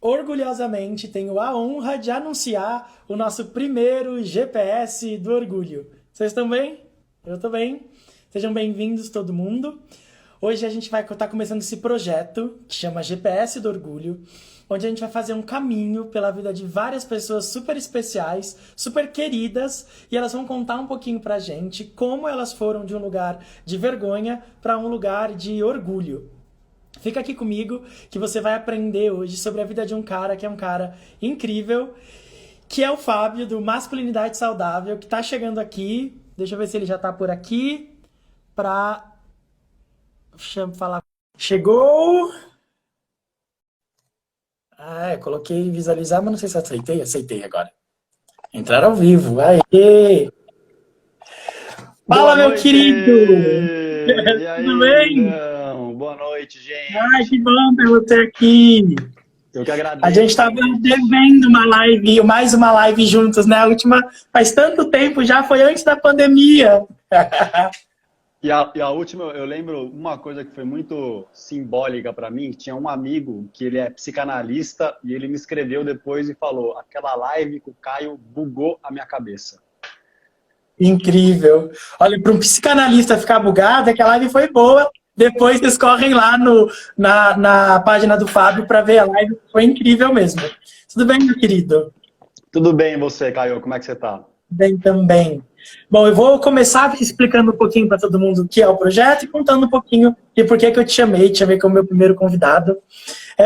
orgulhosamente tenho a honra de anunciar o nosso primeiro GPS do Orgulho. Vocês estão bem? Eu estou bem. Sejam bem-vindos todo mundo. Hoje a gente vai estar começando esse projeto que chama GPS do Orgulho, onde a gente vai fazer um caminho pela vida de várias pessoas super especiais, super queridas, e elas vão contar um pouquinho pra gente como elas foram de um lugar de vergonha para um lugar de orgulho. Fica aqui comigo que você vai aprender hoje sobre a vida de um cara que é um cara incrível, que é o Fábio, do Masculinidade Saudável, que tá chegando aqui. Deixa eu ver se ele já tá por aqui pra... Deixa eu falar. Chegou! Coloquei visualizar, mas não sei se aceitei. Aceitei agora. Entrar ao vivo. Aê! Boa Fala, meu noite! querido! E Tudo aí, bem? lindão? Boa noite, Ai, que gente. bom ter você aqui! Eu que A gente agradeço o estava convite. devendo uma live, mais uma live juntos, né? A última faz tanto tempo já, foi antes da pandemia. E a última, eu lembro uma coisa que foi muito simbólica para mim. Tinha um amigo que ele é psicanalista e ele me escreveu depois e falou: aquela live com o Caio bugou a minha cabeça. Incrível. Olha, para um psicanalista ficar bugado, é que a live foi boa. Depois vocês correm lá na página do Fábio para ver a live. Foi incrível mesmo. Tudo bem, meu querido? Tudo bem, e você, Caio? Como é que você tá? Bem também. Bom, eu vou começar explicando um pouquinho para todo mundo o que é o projeto e contando um pouquinho de por que que eu te chamei como meu primeiro convidado.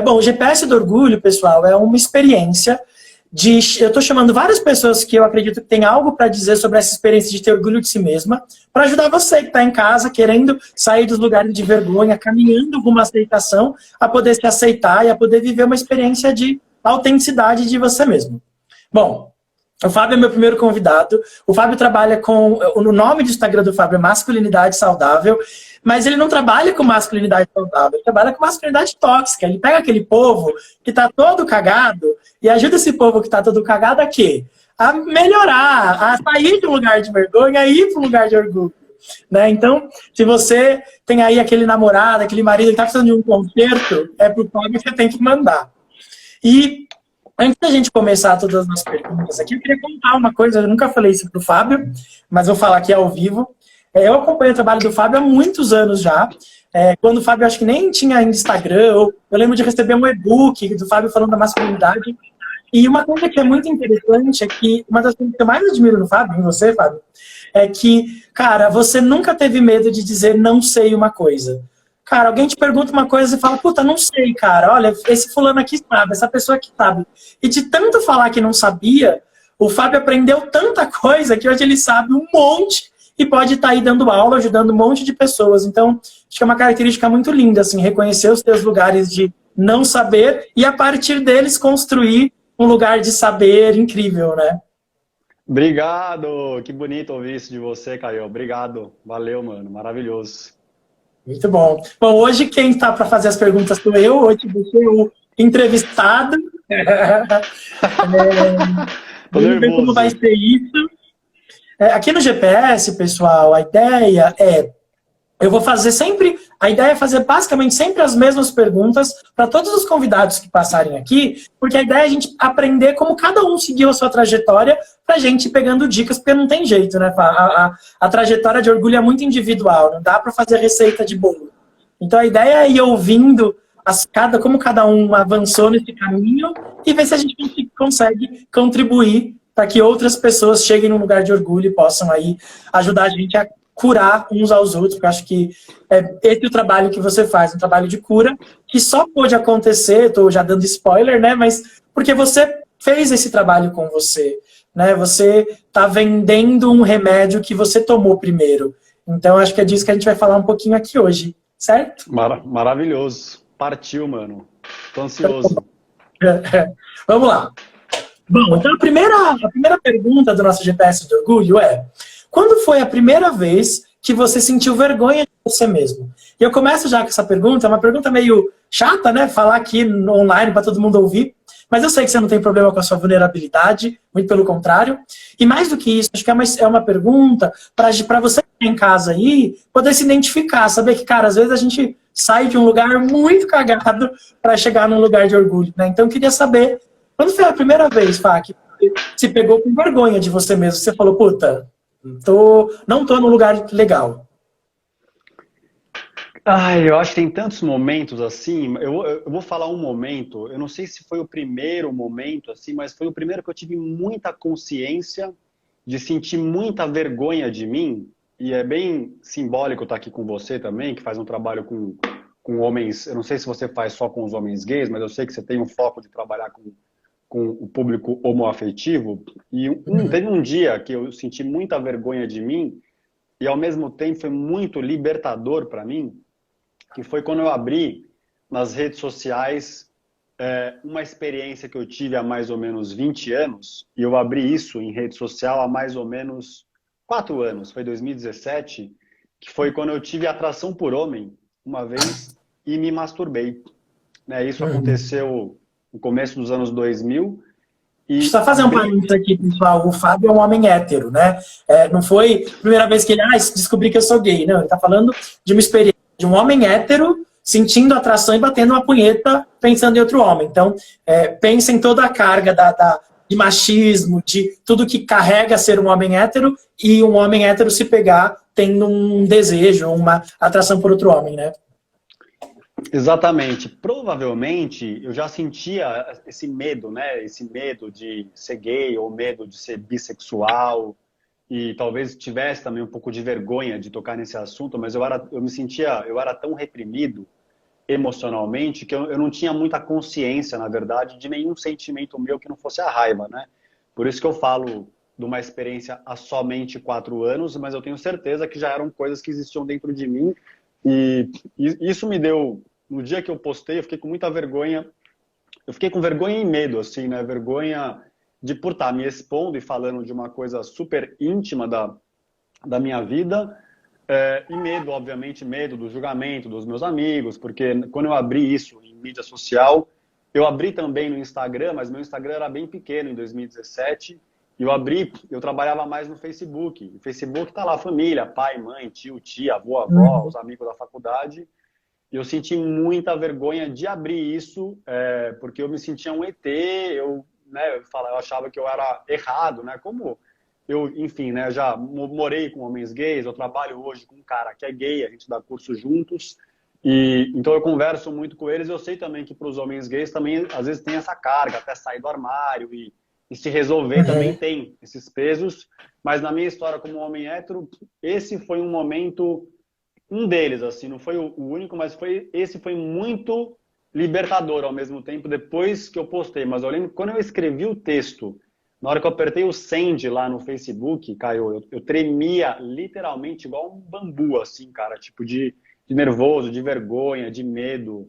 Bom, o GPS do Orgulho, pessoal, é uma experiência eu estou chamando várias pessoas que eu acredito que tem algo para dizer sobre essa experiência de ter orgulho de si mesma, para ajudar você que está em casa, querendo sair dos lugares de vergonha, caminhando com uma aceitação, a poder se aceitar e a poder viver uma experiência de autenticidade de você mesmo. Bom, o Fábio é meu primeiro convidado. O Fábio trabalha com... O nome do Instagram do Fábio é Masculinidade Saudável, mas ele não trabalha com masculinidade saudável, ele trabalha com masculinidade tóxica. Ele pega aquele povo que está todo cagado e ajuda esse povo que está todo cagado a quê? A melhorar, a sair de um lugar de vergonha e ir para um lugar de orgulho. Né? Então, se você tem aí aquele namorado, aquele marido que está precisando de um conserto, é pro Fábio que você tem que mandar. E antes da gente começar todas as nossas perguntas aqui, eu queria contar uma coisa, eu nunca falei isso pro Fábio, mas vou falar aqui ao vivo. Eu acompanho o trabalho do Fábio há muitos anos já. Quando o Fábio acho que nem tinha Instagram, eu lembro de receber um e-book do Fábio falando da masculinidade. E uma coisa que é muito interessante é que uma das coisas que eu mais admiro no Fábio, em você, Fábio, é que, cara, você nunca teve medo de dizer não sei uma coisa. Cara, alguém te pergunta uma coisa e fala, puta, não sei, cara, olha, esse fulano aqui sabe, essa pessoa aqui sabe. E de tanto falar que não sabia, o Fábio aprendeu tanta coisa que hoje ele sabe um monte e pode estar aí dando aula, ajudando um monte de pessoas. Então, acho que é uma característica muito linda, assim, reconhecer os teus lugares de não saber e, a partir deles, construir um lugar de saber incrível, né? Obrigado! Que bonito ouvir isso de você, Caio. Obrigado. Valeu, mano. Maravilhoso. Muito bom. Bom, hoje quem está para fazer as perguntas sou eu, hoje você é o entrevistado. Tô Vamos ver como vai nervoso. ser isso. Aqui no GPS, pessoal, a ideia é... Eu vou fazer sempre... A ideia é fazer basicamente sempre as mesmas perguntas para todos os convidados que passarem aqui, porque a ideia é a gente aprender como cada um seguiu a sua trajetória para a gente ir pegando dicas, porque não tem jeito, né? A trajetória de orgulho é muito individual, não dá para fazer receita de bolo. Então a ideia é ir ouvindo como cada um avançou nesse caminho e ver se a gente consegue contribuir para que outras pessoas cheguem num lugar de orgulho e possam aí ajudar a gente a curar uns aos outros, porque eu acho que esse é o trabalho que você faz, um trabalho de cura, que só pôde acontecer, estou já dando spoiler, né, mas porque você fez esse trabalho com você, né, você está vendendo um remédio que você tomou primeiro. Então, acho que é disso que a gente vai falar um pouquinho aqui hoje, certo? Maravilhoso. Partiu, mano. Tô ansioso. Vamos lá. Bom, então a primeira pergunta do nosso GPS do Orgulho é: quando foi a primeira vez que você sentiu vergonha de você mesmo? E eu começo já com essa pergunta, é uma pergunta meio chata, né? Falar aqui no online para todo mundo ouvir, mas eu sei que você não tem problema com a sua vulnerabilidade, muito pelo contrário. E mais do que isso, acho que é uma pergunta para você que tá em casa aí poder se identificar, saber que, cara, às vezes a gente sai de um lugar muito cagado para chegar num lugar de orgulho, né? Então eu queria saber, quando foi a primeira vez, Fá, que você se pegou com vergonha de você mesmo? Você falou, puta, não tô num lugar legal. Eu acho que tem tantos momentos assim. Eu vou falar um momento, eu não sei se foi o primeiro momento, assim, mas foi o primeiro que eu tive muita consciência de sentir muita vergonha de mim. E é bem simbólico estar aqui com você também, que faz um trabalho com homens. Eu não sei se você faz só com os homens gays, mas eu sei que você tem um foco de trabalhar com o público homoafetivo. E teve um dia que eu senti muita vergonha de mim e, ao mesmo tempo, foi muito libertador para mim, que foi quando eu abri nas redes sociais uma experiência que eu tive há mais ou menos 20 anos, e eu abri isso em rede social há mais ou menos 4 anos, foi 2017, que foi quando eu tive atração por homem uma vez e me masturbei. Né? Isso aconteceu no começo dos anos 2000. Deixa eu só fazer um parênteses aqui, pessoal. O Fábio é um homem hétero, né? Não foi a primeira vez que ele descobri que eu sou gay. Não, ele tá falando de uma experiência de um homem hétero sentindo atração e batendo uma punheta pensando em outro homem. Então, pensa em toda a carga de machismo, de tudo que carrega ser um homem hétero e um homem hétero se pegar tendo um desejo, uma atração por outro homem, né? Exatamente. Provavelmente eu já sentia esse medo, né? Esse medo de ser gay ou medo de ser bissexual, e talvez tivesse também um pouco de vergonha de tocar nesse assunto, mas eu era tão reprimido emocionalmente que eu não tinha muita consciência, na verdade, de nenhum sentimento meu que não fosse a raiva, né? Por isso que eu falo de uma experiência há somente 4 anos, mas eu tenho certeza que já eram coisas que existiam dentro de mim, e isso me deu, no dia que eu postei, eu fiquei com muita vergonha, eu fiquei com vergonha e medo, assim, né? Vergonha de por estar me expondo e falando de uma coisa super íntima da minha vida, e medo, obviamente, medo do julgamento dos meus amigos, porque quando eu abri isso em mídia social, eu abri também no Instagram, mas meu Instagram era bem pequeno em 2017, e eu trabalhava mais no Facebook. O Facebook tá lá, família, pai, mãe, tio, tia, avô, avó, os amigos da faculdade, e eu senti muita vergonha de abrir isso, porque eu me sentia um ET, eu achava que eu era errado, né? Como eu, enfim, né, já morei com homens gays, eu trabalho hoje com um cara que é gay, a gente dá curso juntos, e então eu converso muito com eles. Eu sei também que para os homens gays também, às vezes, tem essa carga, até sair do armário e se resolver também tem esses pesos, mas na minha história como homem hétero, esse foi um momento, um deles, assim, não foi o único, mas esse foi muito libertador ao mesmo tempo, depois que eu postei. Mas eu lembro, quando eu escrevi o texto, na hora que eu apertei o send lá no Facebook, Caio, eu tremia literalmente igual um bambu, assim, cara, tipo de nervoso, de vergonha, de medo.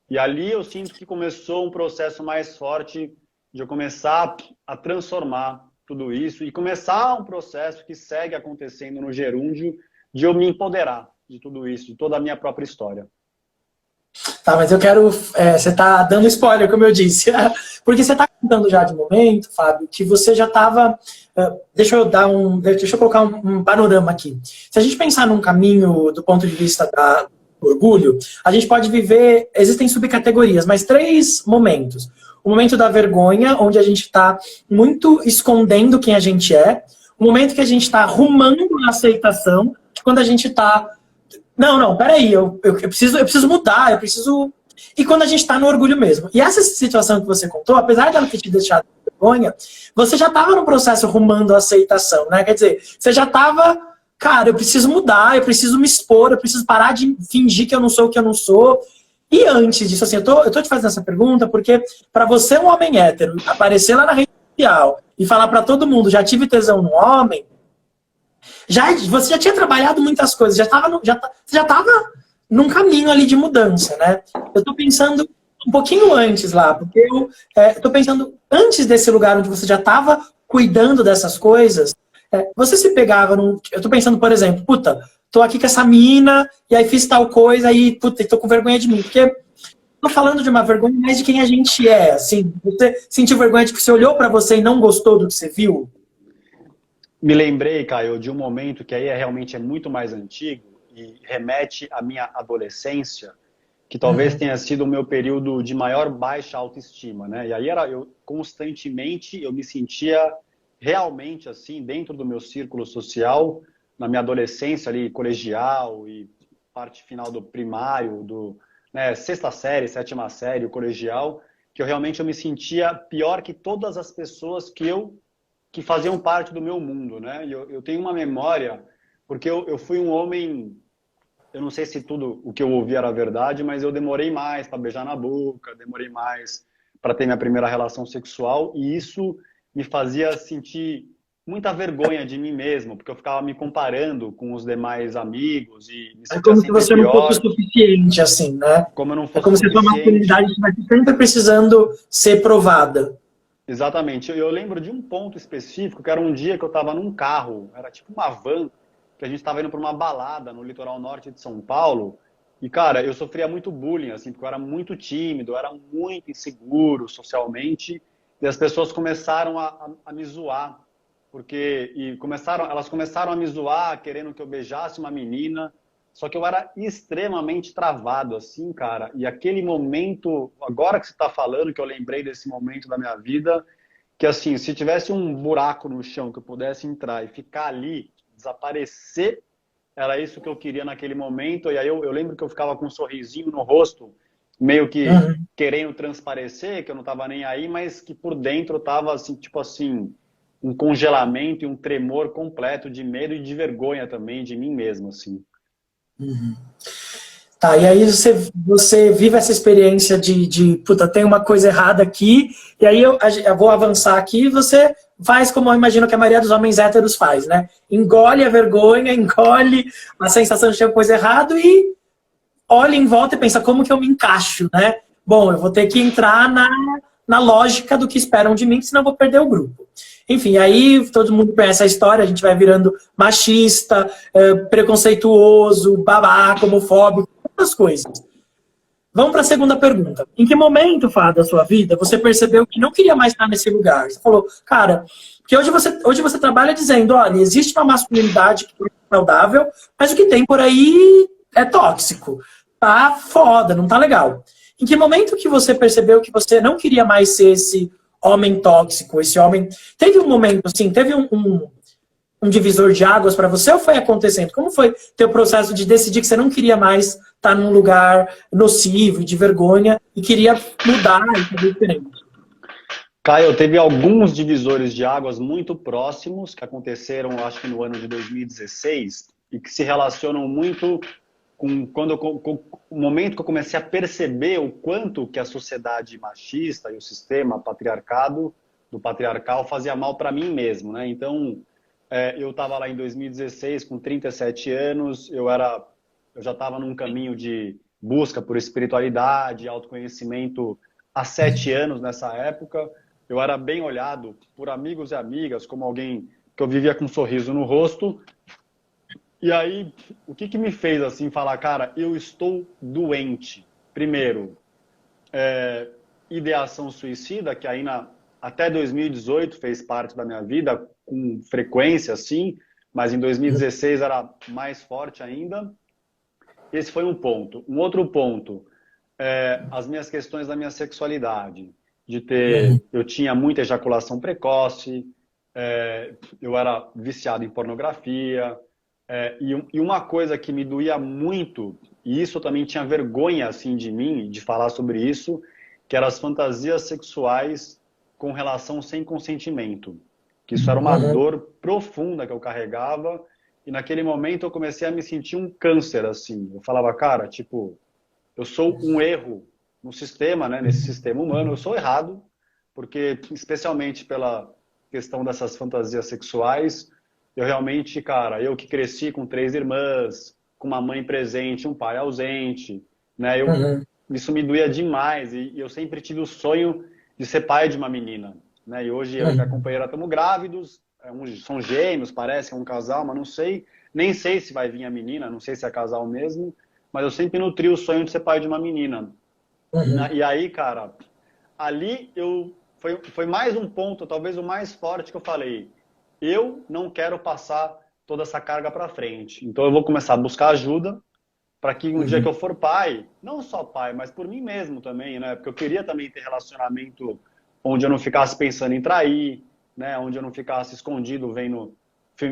E ali eu sinto que começou um processo mais forte de eu começar a transformar tudo isso e começar um processo que segue acontecendo no Gerúndio de eu me empoderar de tudo isso, de toda a minha própria história. Tá, mas eu quero... você tá dando spoiler, como eu disse. Porque você tá contando já de momento, Fábio, que você já estava... deixa eu colocar um panorama aqui. Se a gente pensar num caminho do ponto de vista do orgulho, a gente pode viver... Existem subcategorias, mas 3 momentos. O momento da vergonha, onde a gente está muito escondendo quem a gente é. O momento que a gente está rumando a aceitação, quando a gente está... Não, peraí, eu preciso mudar, eu preciso... E quando a gente tá no orgulho mesmo. E essa situação que você contou, apesar dela ter te deixado com vergonha, você já tava no processo rumando a aceitação, né? Quer dizer, você já tava, cara, eu preciso mudar, eu preciso me expor, eu preciso parar de fingir que eu não sou o que eu não sou. E antes disso, assim, eu tô te fazendo essa pergunta porque para você, um homem hétero, aparecer lá na rede social e falar para todo mundo, já tive tesão no homem, você já tinha trabalhado muitas coisas, você já estava num caminho ali de mudança, né? Eu estou pensando um pouquinho antes lá, porque eu estou pensando antes desse lugar onde você já estava cuidando dessas coisas, você se pegava num... Eu estou pensando, por exemplo, puta, tô aqui com essa mina, e aí fiz tal coisa, e puta, tô com vergonha de mim, porque tô falando de uma vergonha mais de quem a gente é, assim, você sentiu vergonha de que você olhou para você e não gostou do que você viu? Me lembrei, Caio, de um momento que aí realmente é muito mais antigo e remete à minha adolescência, que talvez tenha sido o meu período de maior baixa autoestima, né? E aí eu constantemente eu me sentia realmente assim dentro do meu círculo social, na minha adolescência ali, colegial e parte final do primário, né, sexta série, sétima série, o colegial, que eu me sentia pior que todas as pessoas que faziam parte do meu mundo, né? E eu tenho uma memória, porque eu fui um homem, eu não sei se tudo o que eu ouvi era verdade, mas eu demorei mais para beijar na boca, demorei mais para ter minha primeira relação sexual, e isso me fazia sentir muita vergonha de mim mesmo, porque eu ficava me comparando com os demais amigos e me É sentia como se sempre você não fosse o pior, suficiente, assim, né? como eu não É fosse como se a sua masculinidade suficiente. estivesse sempre precisando ser provada. Exatamente. Eu lembro de um ponto específico, que era um dia que eu estava num carro, era tipo uma van, que a gente estava indo para uma balada no litoral norte de São Paulo. E, cara, eu sofria muito bullying, assim, porque eu era muito tímido, eu era muito inseguro socialmente. E as pessoas começaram a me zoar, elas começaram a me zoar, querendo que eu beijasse uma menina. Só que eu era extremamente travado, assim, cara. E aquele momento, agora que você está falando, que eu lembrei desse momento da minha vida, que assim, se tivesse um buraco no chão que eu pudesse entrar e ficar ali, desaparecer, era isso que eu queria naquele momento. E aí eu lembro que eu ficava com um sorrisinho no rosto, meio que Uhum. querendo transparecer, que eu não estava nem aí, mas que por dentro estava assim, tipo assim, um congelamento e um tremor completo de medo e de vergonha também de mim mesmo, assim. Tá, e aí você vive essa experiência puta, tem uma coisa errada aqui, e aí eu vou avançar aqui e você faz como eu imagino que a maioria dos homens héteros faz, né? Engole a vergonha, engole a sensação de ter uma coisa errada e olha em volta e pensa como que eu me encaixo, né? Bom, eu vou ter que entrar na lógica do que esperam de mim, senão eu vou perder o grupo. Enfim, aí todo mundo conhece a história, a gente vai virando machista, preconceituoso, babaca, homofóbico, outras coisas. Vamos para a segunda pergunta. Em que momento, Fá, da sua vida, você percebeu que não queria mais estar nesse lugar? Você falou, cara, porque hoje você trabalha dizendo, olha, existe uma masculinidade que é saudável, mas o que tem por aí é tóxico. Tá foda, não tá legal. Em que momento que você percebeu que você não queria mais ser esse homem tóxico, esse homem... Teve um momento, assim, teve um divisor de águas para você ou foi acontecendo? Como foi teu processo de decidir que você não queria mais estar num lugar nocivo, de vergonha, e queria mudar e fazer diferente? Caio, teve alguns divisores de águas muito próximos que aconteceram, acho que no ano de 2016 e que se relacionam muito com o momento que eu comecei a perceber o quanto que a sociedade machista e o sistema do patriarcal fazia mal para mim mesmo, né? Então, eu estava lá em 2016 com 37 anos, eu já estava num caminho de busca por espiritualidade, autoconhecimento há 7 anos nessa época. Eu era bem olhado por amigos e amigas como alguém que eu vivia com um sorriso no rosto. E aí, o que me fez assim falar, cara, eu estou doente? Primeiro, ideação suicida, que até 2018 fez parte da minha vida com frequência, assim, mas em 2016 era mais forte ainda. Esse foi um ponto. Um outro ponto, as minhas questões da minha sexualidade, eu tinha muita ejaculação precoce, eu era viciado em pornografia, e uma coisa que me doía muito, e isso eu também tinha vergonha assim de mim, de falar sobre isso, que eram as fantasias sexuais com relação sem consentimento. Que isso era uma dor profunda que eu carregava, e naquele momento eu comecei a me sentir um câncer, assim. Eu falava, cara, tipo, eu sou um erro no sistema, né, nesse sistema humano, eu sou errado, porque, especialmente pela questão dessas fantasias sexuais, eu realmente, cara, eu que cresci com 3 irmãs, com uma mãe presente, um pai ausente, né, isso me doía demais, e eu sempre tive o sonho de ser pai de uma menina, né, e hoje eu e minha companheira estamos grávidos, são gêmeos, parece que é um casal, mas não sei, nem sei se vai vir a menina, não sei se é casal mesmo, mas eu sempre nutri o sonho de ser pai de uma menina. E aí, cara, ali foi mais um ponto, talvez o mais forte que eu falei. Eu não quero passar toda essa carga para frente. Então eu vou começar a buscar ajuda para que um dia que eu for pai, não só pai, mas por mim mesmo também, né? Porque eu queria também ter relacionamento onde eu não ficasse pensando em trair, né? Onde eu não ficasse escondido vendo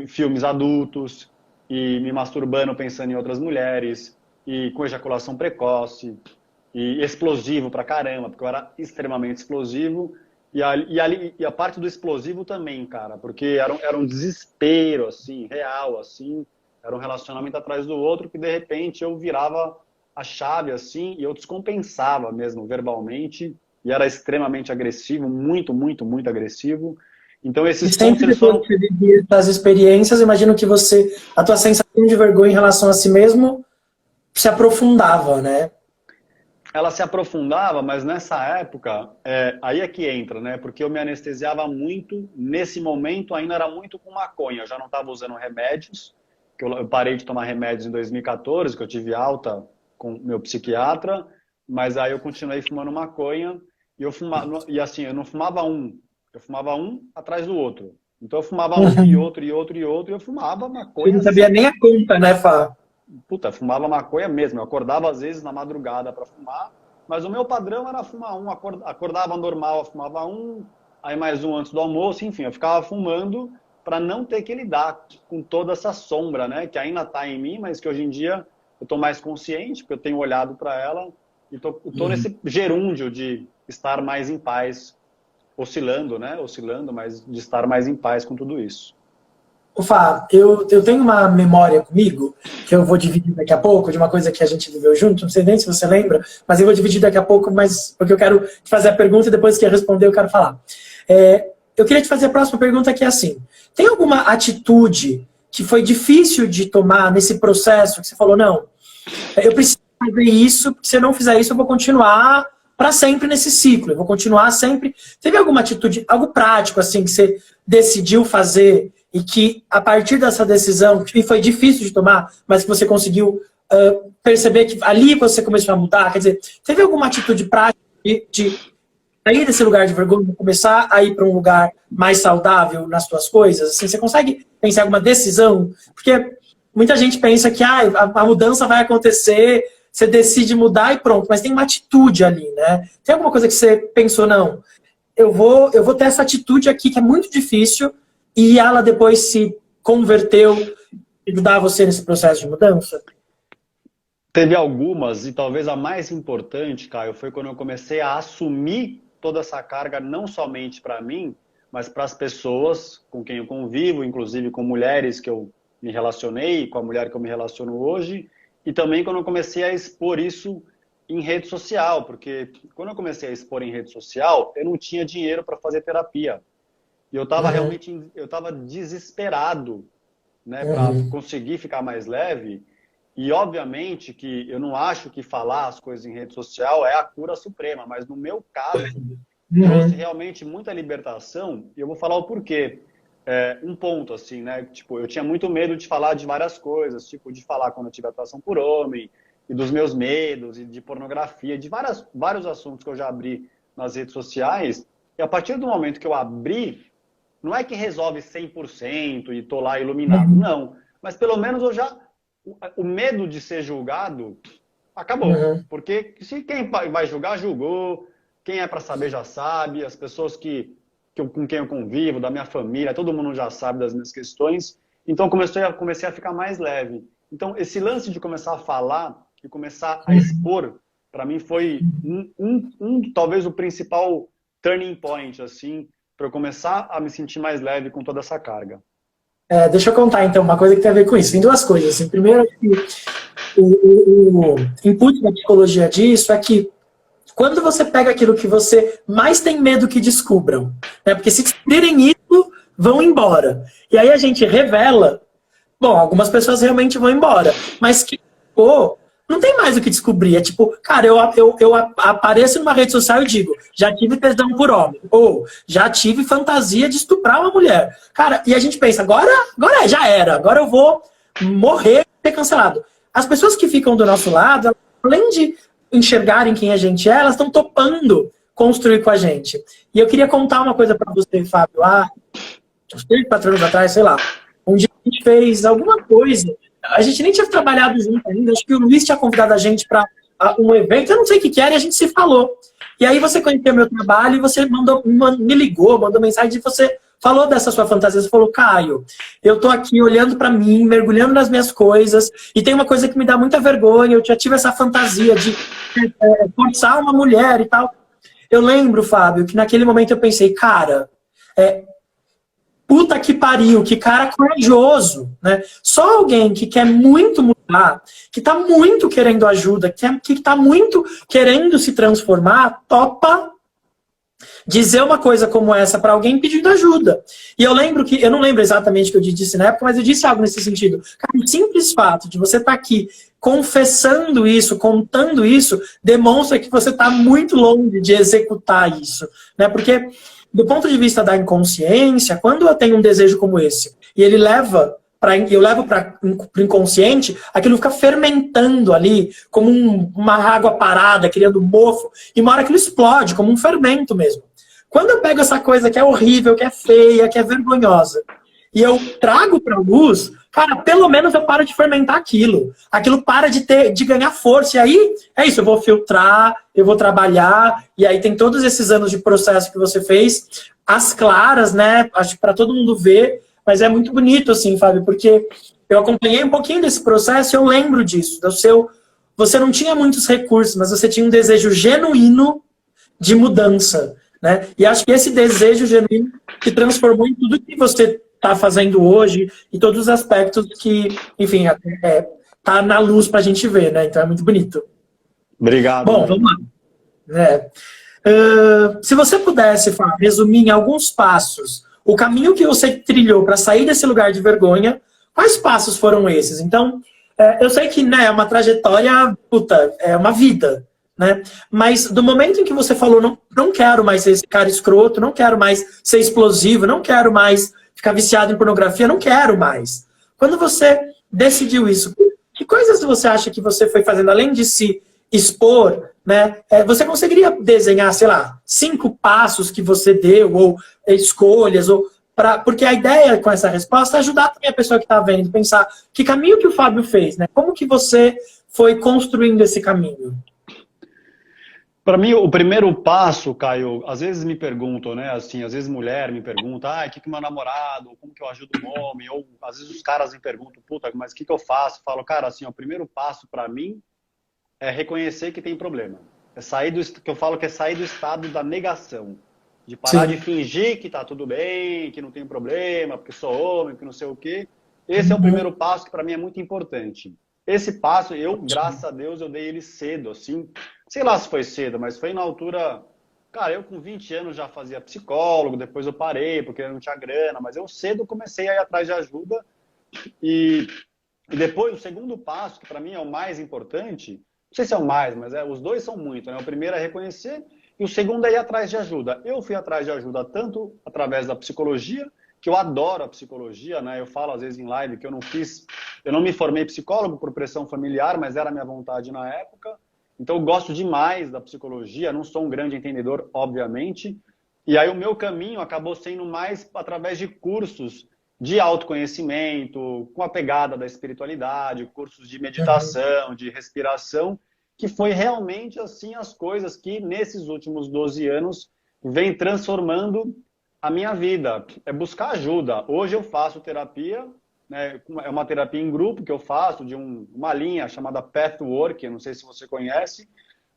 filmes adultos e me masturbando pensando em outras mulheres e com ejaculação precoce e explosivo pra caramba, porque eu era extremamente explosivo e a parte do explosivo também, cara, porque era um desespero, assim, real, assim, era um relacionamento atrás do outro que de repente eu virava a chave, assim, e eu descompensava mesmo verbalmente e era extremamente agressivo, muito, muito, muito agressivo. Então E esses pontos, sempre eles depois foram... que você vivia essas experiências, imagino que a tua sensação de vergonha em relação a si mesmo se aprofundava, né? Ela se aprofundava, mas nessa época, aí é que entra, né? Porque eu me anestesiava muito, nesse momento ainda era muito com maconha, eu já não estava usando remédios, que eu parei de tomar remédios em 2014, que eu tive alta com meu psiquiatra, mas aí eu continuei fumando maconha, e eu fumava, e assim, eu não fumava eu fumava um atrás do outro. Então eu fumava um e outro e outro e outro, e eu fumava Eu maconha não sabia assim. nem a conta, né, Fá? Puta, fumava maconha mesmo. Eu acordava às vezes na madrugada para fumar, mas o meu padrão era fumar um. Acordava normal, eu fumava um, aí mais um antes do almoço, enfim, eu ficava fumando para não ter que lidar com toda essa sombra, né, que ainda está em mim, mas que hoje em dia eu estou mais consciente, porque eu tenho olhado para ela e tô nesse gerúndio de estar mais em paz, oscilando, né, oscilando, mas de estar mais em paz com tudo isso. Ô, Fá, eu tenho uma memória comigo, que eu vou dividir daqui a pouco, de uma coisa que a gente viveu junto, não sei nem se você lembra, mas eu vou dividir daqui a pouco, mas porque eu quero te fazer a pergunta e depois que eu responder eu quero falar. Eu queria te fazer a próxima pergunta, que é assim, tem alguma atitude que foi difícil de tomar nesse processo, que você falou, não, eu preciso fazer isso, porque se eu não fizer isso eu vou continuar para sempre nesse ciclo, eu vou continuar sempre... Teve alguma atitude, algo prático, assim, que você decidiu fazer e que, a partir dessa decisão, que foi difícil de tomar, mas que você conseguiu perceber que ali você começou a mudar? Quer dizer, teve alguma atitude prática de sair desse lugar de vergonha, começar a ir para um lugar mais saudável nas suas coisas? Assim, você consegue pensar em alguma decisão? Porque muita gente pensa que a mudança vai acontecer, você decide mudar e pronto, mas tem uma atitude ali, né? Tem alguma coisa que você pensou, não, eu vou ter essa atitude aqui que é muito difícil e ela depois se converteu e ajudar você nesse processo de mudança? Teve algumas, e talvez a mais importante, Caio, foi quando eu comecei a assumir toda essa carga, não somente para mim, mas para as pessoas com quem eu convivo, inclusive com mulheres que eu me relacionei, com a mulher que eu me relaciono hoje, e também quando eu comecei a expor isso em rede social, porque quando eu comecei a expor em rede social, eu não tinha dinheiro para fazer terapia. E eu estava realmente, eu estava desesperado, né, para conseguir ficar mais leve. E obviamente que eu não acho que falar as coisas em rede social é a cura suprema, mas no meu caso trouxe realmente muita libertação. E eu vou falar o porquê. Um ponto assim, né? Tipo, eu tinha muito medo de falar de várias coisas, tipo de falar quando eu tive atração por homem e dos meus medos e de pornografia, de vários assuntos que eu já abri nas redes sociais. E a partir do momento que eu abri, não é que resolve 100% e tô lá iluminado, não. Mas pelo menos o medo de ser julgado acabou. Porque se quem vai julgar, julgou. Quem é para saber já sabe. As pessoas com quem eu convivo, da minha família, todo mundo já sabe das minhas questões. Então comecei a ficar mais leve. Então esse lance de começar a falar e começar a expor, para mim foi talvez o principal turning point, assim, para eu começar a me sentir mais leve com toda essa carga. Deixa eu contar, então, uma coisa que tem a ver com isso. Tem duas coisas. Assim. Primeiro, o input da psicologia disso é que quando você pega aquilo que você mais tem medo que descubram, né? Porque se descobrirem isso, vão embora. E aí a gente revela, bom, algumas pessoas realmente vão embora, mas que não tem mais o que descobrir. É tipo, cara, eu apareço numa rede social e digo, já tive tesão por homem, ou já tive fantasia de estuprar uma mulher. Cara, e a gente pensa, agora já era, agora eu vou morrer, ser cancelado. As pessoas que ficam do nosso lado, além de enxergarem quem a gente é, elas estão topando construir com a gente. E eu queria contar uma coisa para você, Fábio. Uns 3, 4 anos atrás, sei lá, um dia a gente fez alguma coisa A gente nem tinha trabalhado junto ainda, acho que o Luiz tinha convidado a gente para um evento, eu não sei o que era, e a gente se falou. E aí você conheceu meu trabalho e você me ligou, mandou mensagem e você falou dessa sua fantasia. Você falou, Caio, eu tô aqui olhando para mim, mergulhando nas minhas coisas, e tem uma coisa que me dá muita vergonha, eu já tive essa fantasia de forçar uma mulher e tal. Eu lembro, Fábio, que naquele momento eu pensei, cara, puta que pariu, que cara corajoso, né? Só alguém que quer muito mudar, que tá muito querendo ajuda, que tá muito querendo se transformar, topa dizer uma coisa como essa para alguém pedindo ajuda. E eu lembro que, eu não lembro exatamente o que eu disse na época, mas eu disse algo nesse sentido. Cara, o simples fato de você estar aqui confessando isso, contando isso, demonstra que você está muito longe de executar isso, né? Porque do ponto de vista da inconsciência, quando eu tenho um desejo como esse, e ele eu levo para o inconsciente, aquilo fica fermentando ali, como uma água parada, criando mofo, e uma hora aquilo explode, como um fermento mesmo. Quando eu pego essa coisa que é horrível, que é feia, que é vergonhosa, e eu trago para a luz, cara, pelo menos eu paro de fermentar aquilo. Aquilo para de ganhar força. E aí, é isso, eu vou filtrar, eu vou trabalhar, e aí tem todos esses anos de processo que você fez, às claras, né? Acho que para todo mundo ver, mas é muito bonito, assim, Fábio, porque eu acompanhei um pouquinho desse processo e eu lembro disso. Você não tinha muitos recursos, mas você tinha um desejo genuíno de mudança, né? E acho que esse desejo genuíno se transformou em tudo que você está fazendo hoje e todos os aspectos que, enfim, tá na luz para a gente ver, né? Então é muito bonito. Obrigado. Bom, vamos lá. Se você pudesse, Fábio, resumir em alguns passos o caminho que você trilhou para sair desse lugar de vergonha, quais passos foram esses? Então, eu sei que, né, é uma trajetória, é uma vida, né? Mas do momento em que você falou, não quero mais ser esse cara escroto, não quero mais ser explosivo, não quero mais ficar viciado em pornografia, não quero mais. Quando você decidiu isso, que coisas você acha que você foi fazendo, além de se expor, né? Você conseguiria desenhar, sei lá, 5 passos que você deu, ou escolhas, porque a ideia com essa resposta é ajudar também a pessoa que está vendo, pensar que caminho que o Fábio fez, né? Como que você foi construindo esse caminho? Para mim, o primeiro passo, Caio, às vezes me perguntam, né, assim, às vezes mulher me pergunta, o que meu namorado, como que eu ajudo um homem, ou às vezes os caras me perguntam, puta, mas o que eu faço? Eu falo, cara, assim, o primeiro passo para mim é reconhecer que tem problema. Que eu falo que é sair do estado da negação, de parar de fingir que tá tudo bem, que não tem problema, porque sou homem, que não sei o quê. Esse é o primeiro passo que para mim é muito importante. Esse passo, graças a Deus, eu dei ele cedo, assim. Sei lá se foi cedo, mas foi na altura... Cara, eu com 20 anos já fazia psicólogo, depois eu parei, porque eu não tinha grana, mas eu cedo comecei a ir atrás de ajuda. E depois, o segundo passo, que para mim é o mais importante, não sei se é o mais, mas os dois são muito, né? O primeiro é reconhecer e o segundo é ir atrás de ajuda. Eu fui atrás de ajuda tanto através da psicologia, que eu adoro a psicologia, né? Eu falo às vezes em live que eu não me formei psicólogo por pressão familiar, mas era a minha vontade na época. Então eu gosto demais da psicologia, não sou um grande entendedor, obviamente. E aí o meu caminho acabou sendo mais através de cursos de autoconhecimento, com a pegada da espiritualidade, cursos de meditação, de respiração, que foi realmente assim as coisas que nesses últimos 12 anos vem transformando a minha vida. É buscar ajuda. Hoje eu faço terapia, né, é uma terapia em grupo que eu faço, de uma linha chamada Pathwork, eu não sei se você conhece,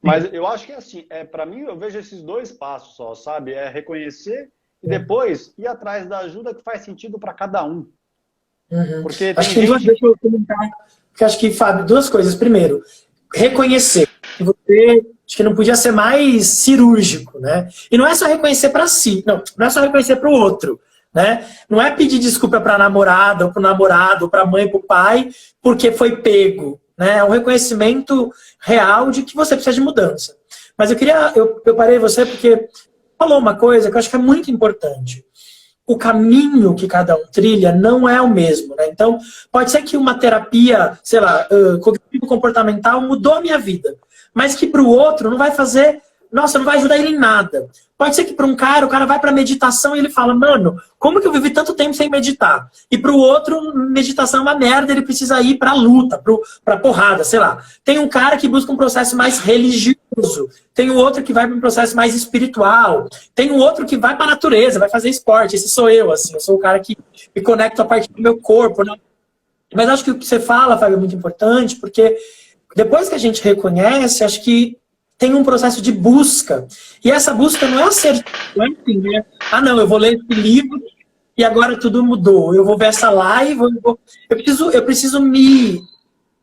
mas eu acho que assim, para mim eu vejo esses 2 passos só, sabe? É reconhecer e depois ir atrás da ajuda que faz sentido para cada um. Porque acho que deixa eu comentar, porque acho que, Fábio, 2 coisas. Primeiro, reconhecer. Você acho que não podia ser mais cirúrgico, né? E não é só reconhecer para si, não é só reconhecer para o outro, né? Não é pedir desculpa para a namorada, ou para o namorado, ou para a mãe, para o pai, porque foi pego, né? É um reconhecimento real de que você precisa de mudança. Mas eu parei você porque falou uma coisa que eu acho que é muito importante. O caminho que cada um trilha não é o mesmo, né? Então, pode ser que uma terapia, sei lá, cognitivo-comportamental mudou a minha vida, mas que para o outro não vai fazer nossa, não vai ajudar ele em nada. Pode ser que para um cara, o cara vai para meditação e ele fala, mano, como que eu vivi tanto tempo sem meditar? E para o outro, meditação é uma merda, ele precisa ir para luta, para porrada, sei lá. Tem um cara que busca um processo mais religioso, tem o outro que vai para um processo mais espiritual, tem um outro que vai para a natureza, vai fazer esporte. Esse sou eu, assim, eu sou o cara que me conecto a partir do meu corpo, né? Mas acho que o que você fala, Fábio, é muito importante, porque depois que a gente reconhece, acho que tem um processo de busca. E essa busca não é assertiva, não é assim, né? Ah, não, eu vou ler esse livro e agora tudo mudou. Eu vou ver essa live, eu preciso me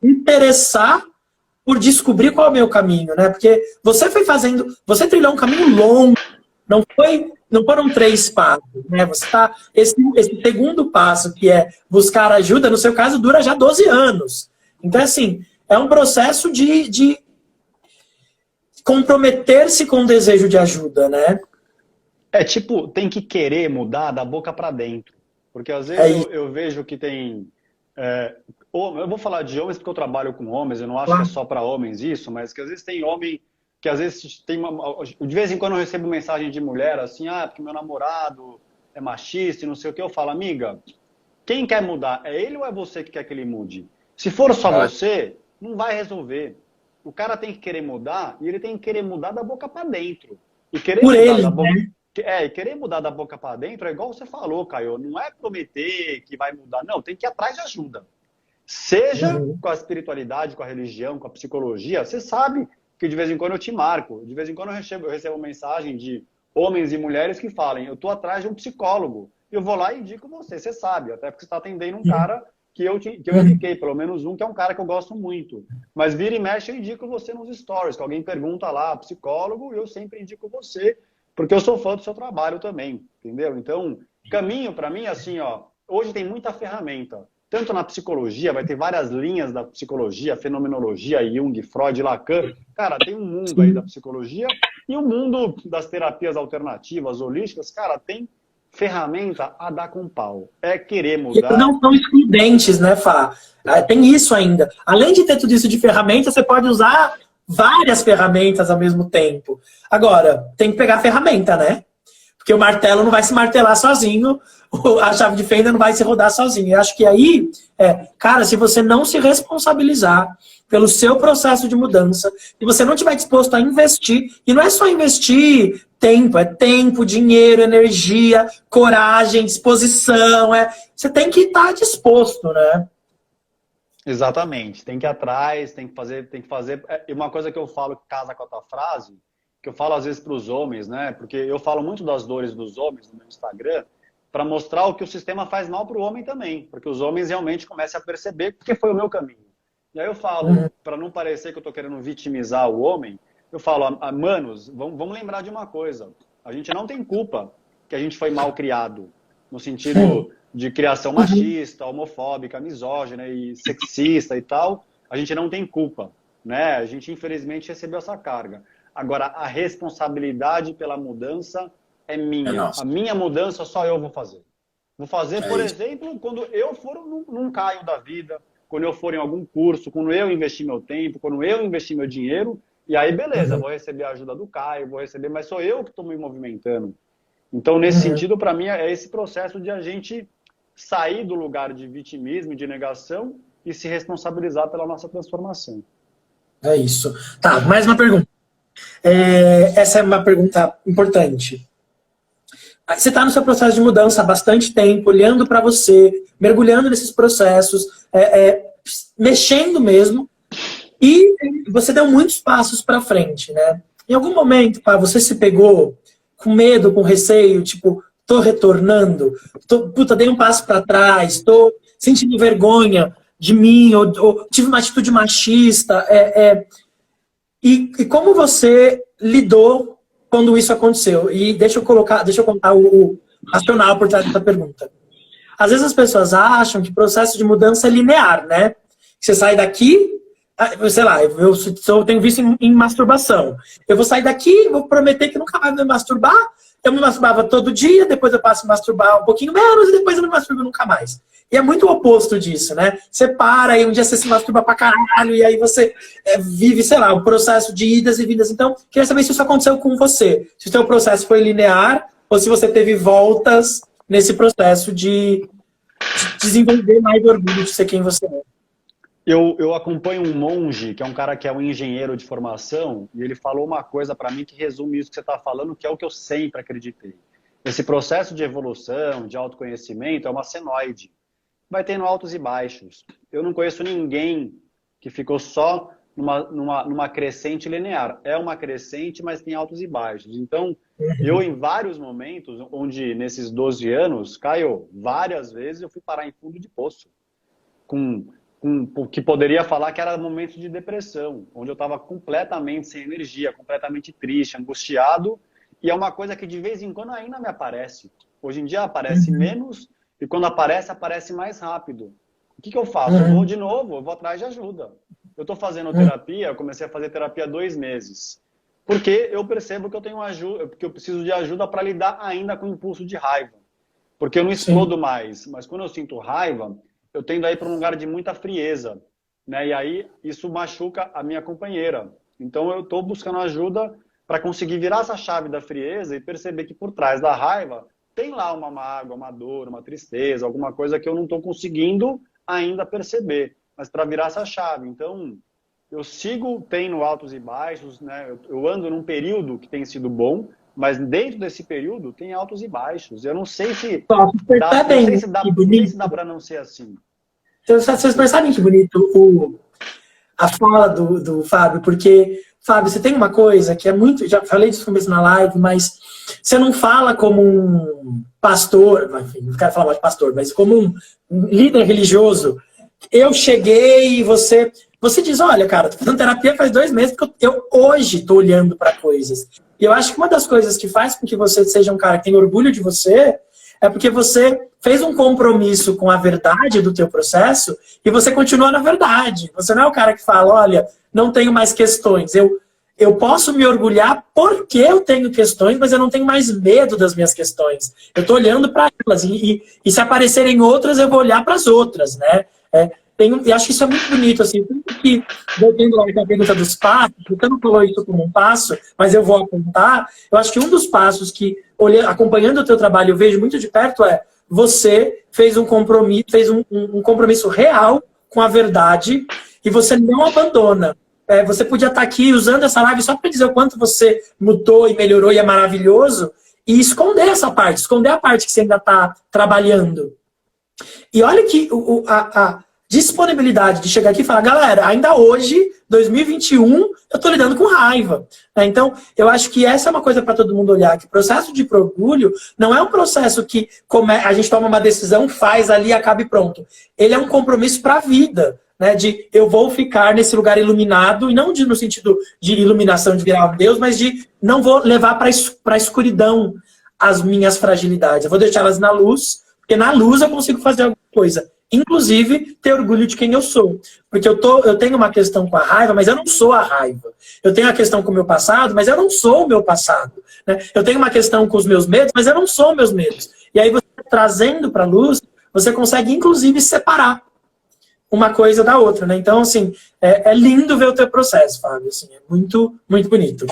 interessar por descobrir qual é o meu caminho, né? Porque você você trilhou um caminho longo, não foram 3 passos, né? Você tá, esse segundo passo, que é buscar ajuda, no seu caso, dura já 12 anos. Então, assim, é um processo de comprometer-se com o desejo de ajuda, né? É tipo, tem que querer mudar da boca para dentro. Porque às vezes eu vejo que tem... eu vou falar de homens porque eu trabalho com homens, eu não acho que é só para homens isso, mas que às vezes tem homem que às vezes tem de vez em quando eu recebo mensagem de mulher assim, porque meu namorado é machista e não sei o que, eu falo, amiga, quem quer mudar? É ele ou é você que quer que ele mude? Se for só você, não vai resolver. O cara tem que querer mudar e ele tem que querer mudar da boca para dentro. E querer por mudar ele, da boca, né? e querer mudar da boca para dentro é igual você falou, Caio. Não é prometer que vai mudar, não. Tem que ir atrás de ajuda. Seja com a espiritualidade, com a religião, com a psicologia. Você sabe que de vez em quando eu te marco. De vez em quando eu recebo mensagem de homens e mulheres que falam, eu estou atrás de um psicólogo. Eu vou lá e indico você. Você sabe, até porque você está atendendo um cara que eu indiquei, pelo menos um, que é um cara que eu gosto muito. Mas vira e mexe, eu indico você nos stories, que alguém pergunta lá, psicólogo, e eu sempre indico você, porque eu sou fã do seu trabalho também, entendeu? Então, caminho para mim, assim, hoje tem muita ferramenta, tanto na psicologia, vai ter várias linhas da psicologia, fenomenologia, Jung, Freud, Lacan. Cara, tem um mundo aí da psicologia, e o mundo das terapias alternativas, holísticas, cara, tem ferramenta a dar com pau. É querer mudar. E não são excludentes, né, Fá? Tem isso ainda. Além de ter tudo isso de ferramenta, você pode usar várias ferramentas ao mesmo tempo. Agora, tem que pegar a ferramenta, né? Porque o martelo não vai se martelar sozinho, a chave de fenda não vai se rodar sozinho. Eu acho que aí, cara, se você não se responsabilizar pelo seu processo de mudança, e você não estiver disposto a investir, e não é só investir tempo, é tempo, dinheiro, energia, coragem, disposição, você tem que estar disposto, né? Exatamente, tem que ir atrás, tem que fazer. E uma coisa que eu falo que casa com a tua frase, que eu falo às vezes para os homens, né? Porque eu falo muito das dores dos homens no meu Instagram, para mostrar o que o sistema faz mal para o homem também, porque os homens realmente começam a perceber que foi o meu caminho. E aí eu falo, para não parecer que eu estou querendo vitimizar o homem, eu falo, manos, vamos lembrar de uma coisa, a gente não tem culpa que a gente foi mal criado, no sentido de criação machista, homofóbica, misógina e sexista e tal, a gente não tem culpa, né? A gente infelizmente recebeu essa carga. Agora, a responsabilidade pela mudança é minha. A minha mudança só eu vou fazer. Vou fazer, por exemplo, quando eu for num Caio da vida, quando eu for em algum curso, quando eu investir meu tempo, quando eu investir meu dinheiro, e aí beleza, vou receber a ajuda do Caio, vou receber, mas sou eu que estou me movimentando. Então, nesse sentido, para mim, é esse processo de a gente sair do lugar de vitimismo, de negação e se responsabilizar pela nossa transformação. É isso. Tá, mais uma pergunta. Essa é uma pergunta importante. Você está no seu processo de mudança há bastante tempo, olhando para você, mergulhando nesses processos, mexendo mesmo, e você deu muitos passos para frente, né? Em algum momento, você se pegou com medo, com receio, tipo, tô retornando, dei um passo para trás, tô sentindo vergonha de mim, ou tive uma atitude machista, E como você lidou quando isso aconteceu? E deixa eu contar o racional por trás dessa pergunta. Às vezes as pessoas acham que o processo de mudança é linear, né? Você sai daqui, sei lá, eu tenho visto em masturbação. Eu vou sair daqui, vou prometer que nunca mais vou me masturbar, eu me masturbava todo dia, depois eu passo a masturbar um pouquinho menos e depois eu não me masturbo nunca mais. E é muito o oposto disso, né? Você para e um dia você se masturba pra caralho e aí você vive, sei lá, um processo de idas e vindas. Então, queria saber se isso aconteceu com você. Se o seu processo foi linear ou se você teve voltas nesse processo de desenvolver mais orgulho de ser quem você é. Eu acompanho um monge, que é um cara que é um engenheiro de formação, e ele falou uma coisa para mim que resume isso que você está falando, que é o que eu sempre acreditei. Esse processo de evolução, de autoconhecimento, é uma senoide. Vai tendo altos e baixos. Eu não conheço ninguém que ficou só numa crescente linear. É uma crescente, mas tem altos e baixos. Então, eu em vários momentos, onde nesses 12 anos, Caio, várias vezes eu fui parar em fundo de poço. Que poderia falar que era momento de depressão, onde eu estava completamente sem energia, completamente triste, angustiado, e é uma coisa que de vez em quando ainda me aparece. Hoje em dia aparece menos, e quando aparece, aparece mais rápido. O que eu faço? Eu vou de novo, eu vou atrás de ajuda. Eu estou fazendo terapia, eu comecei a fazer terapia há 2 meses, porque eu percebo que eu tenho ajuda, que eu preciso de ajuda para lidar ainda com o impulso de raiva. Porque eu não explodo mais, mas quando eu sinto raiva, eu tendo a ir para um lugar de muita frieza, né? E aí isso machuca a minha companheira. Então eu estou buscando ajuda para conseguir virar essa chave da frieza e perceber que por trás da raiva tem lá uma mágoa, uma dor, uma tristeza, alguma coisa que eu não estou conseguindo ainda perceber, mas para virar essa chave. Então eu sigo tendo altos e baixos, né? Eu ando num período que tem sido bom, mas dentro desse período tem altos e baixos. Eu não sei se dá para não ser assim. Vocês percebem que bonito a fala do Fábio? Porque, Fábio, você tem uma coisa que é muito... Já falei disso no começo na live, mas você não fala como um pastor, enfim, não quero falar mais de pastor, mas como um líder religioso. Eu cheguei e você diz, olha, cara, tô fazendo terapia faz 2 meses, porque eu hoje tô olhando para coisas. E eu acho que uma das coisas que faz com que você seja um cara que tem orgulho de você é porque você fez um compromisso com a verdade do teu processo e você continua na verdade. Você não é o cara que fala, olha, não tenho mais questões. Eu posso me orgulhar porque eu tenho questões, mas eu não tenho mais medo das minhas questões. Eu tô olhando para elas e se aparecerem outras, eu vou olhar para as outras, né? E acho que isso é muito bonito, assim, que, voltando lá na pergunta dos passos, você não falou isso como um passo, mas eu vou apontar, eu acho que um dos passos que, acompanhando o teu trabalho, eu vejo muito de perto você fez um compromisso real com a verdade e você não abandona. Você podia estar aqui usando essa live só para dizer o quanto você mudou e melhorou e é maravilhoso e esconder essa parte, esconder a parte que você ainda está trabalhando. E olha que a disponibilidade de chegar aqui e falar, galera, ainda hoje, 2021, eu estou lidando com raiva. Então, eu acho que essa é uma coisa para todo mundo olhar, que o processo de orgulho não é um processo que a gente toma uma decisão, faz ali, acaba e pronto. Ele é um compromisso para a vida, né? De eu vou ficar nesse lugar iluminado, e não no sentido de iluminação, de virar um Deus, mas de não vou levar para a escuridão as minhas fragilidades. Eu vou deixá-las na luz, porque na luz eu consigo fazer alguma coisa. Inclusive, ter orgulho de quem eu sou. Porque eu tenho uma questão com a raiva, mas eu não sou a raiva. Eu tenho a questão com o meu passado, mas eu não sou o meu passado. Né? Eu tenho uma questão com os meus medos, mas eu não sou meus medos. E aí, você trazendo para a luz, você consegue, inclusive, separar uma coisa da outra. Né? Então, assim, é lindo ver o teu processo, Fábio. Assim, é muito, muito bonito.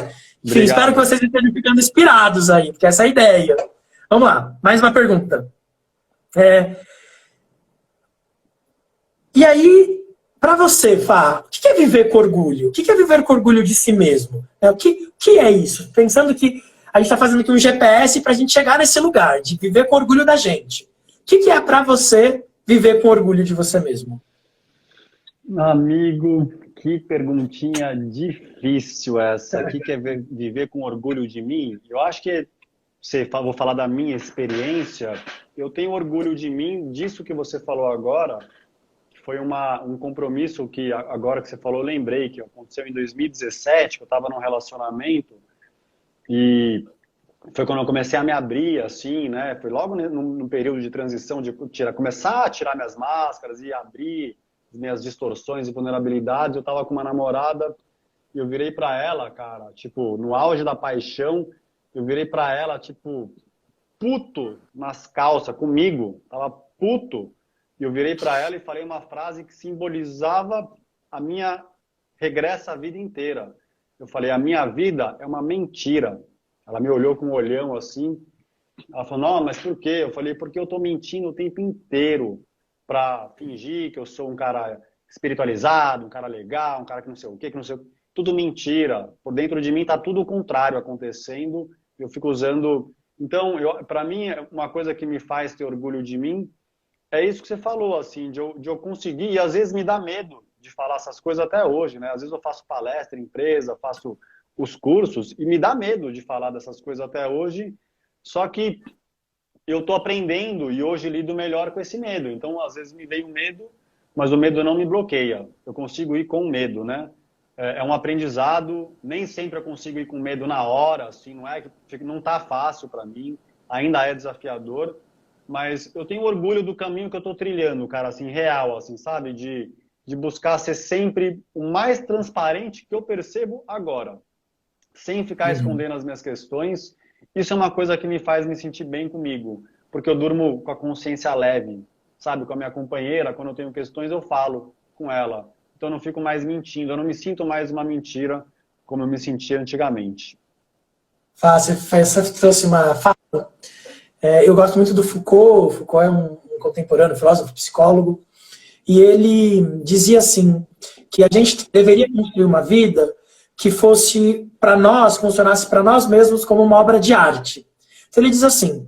Enfim, espero que vocês estejam ficando inspirados aí, porque essa é a ideia. Vamos lá, mais uma pergunta. E aí, para você, Fá, o que é viver com orgulho? O que é viver com orgulho de si mesmo? O que é isso? Pensando que a gente está fazendo aqui um GPS para a gente chegar nesse lugar, de viver com orgulho da gente. O que é para você viver com orgulho de você mesmo? Amigo, que perguntinha difícil essa. O que é viver com orgulho de mim? Eu acho que, vou falar da minha experiência, eu tenho orgulho de mim, disso que você falou agora. Foi um compromisso que, agora que você falou, eu lembrei que aconteceu em 2017, que eu estava num relacionamento e foi quando eu comecei a me abrir, assim, né? Foi logo no período de transição, de começar a tirar minhas máscaras e abrir as minhas distorções e vulnerabilidades. Eu estava com uma namorada e eu virei para ela, cara, tipo, no auge da paixão, eu virei pra ela, tipo, puto nas calças comigo, tava puto. E eu virei pra ela e falei uma frase que simbolizava a minha regressa à vida inteira. Eu falei, a minha vida é uma mentira. Ela me olhou com um olhão assim, ela falou, não, mas por quê? Eu falei, porque eu tô mentindo o tempo inteiro pra fingir que eu sou um cara espiritualizado, um cara legal, um cara que não sei o quê, que não sei o quê. Tudo mentira. Por dentro de mim tá tudo o contrário acontecendo. Eu fico usando... Então, para mim, uma coisa que me faz ter orgulho de mim é isso que você falou, assim, de eu conseguir, e às vezes me dá medo de falar essas coisas até hoje, né? Às vezes eu faço palestra em empresa, faço os cursos, e me dá medo de falar dessas coisas até hoje, só que eu tô aprendendo e hoje lido melhor com esse medo. Então, às vezes me vem o medo, mas o medo não me bloqueia. Eu consigo ir com medo, né? É um aprendizado, nem sempre eu consigo ir com medo na hora, assim, não é que não tá fácil para mim, ainda é desafiador, mas eu tenho orgulho do caminho que eu tô trilhando, cara, assim, real, assim, sabe? De buscar ser sempre o mais transparente que eu percebo agora, sem ficar escondendo as minhas questões. Isso é uma coisa que me faz me sentir bem comigo, porque eu durmo com a consciência leve, sabe? Com a minha companheira, quando eu tenho questões, eu falo com ela. Então eu não fico mais mentindo, eu não me sinto mais uma mentira como eu me sentia antigamente. Você trouxe uma fala. Eu gosto muito do Foucault. Foucault é um contemporâneo, filósofo, psicólogo, e ele dizia assim, que a gente deveria construir uma vida que fosse para nós, funcionasse para nós mesmos como uma obra de arte. Então ele diz assim,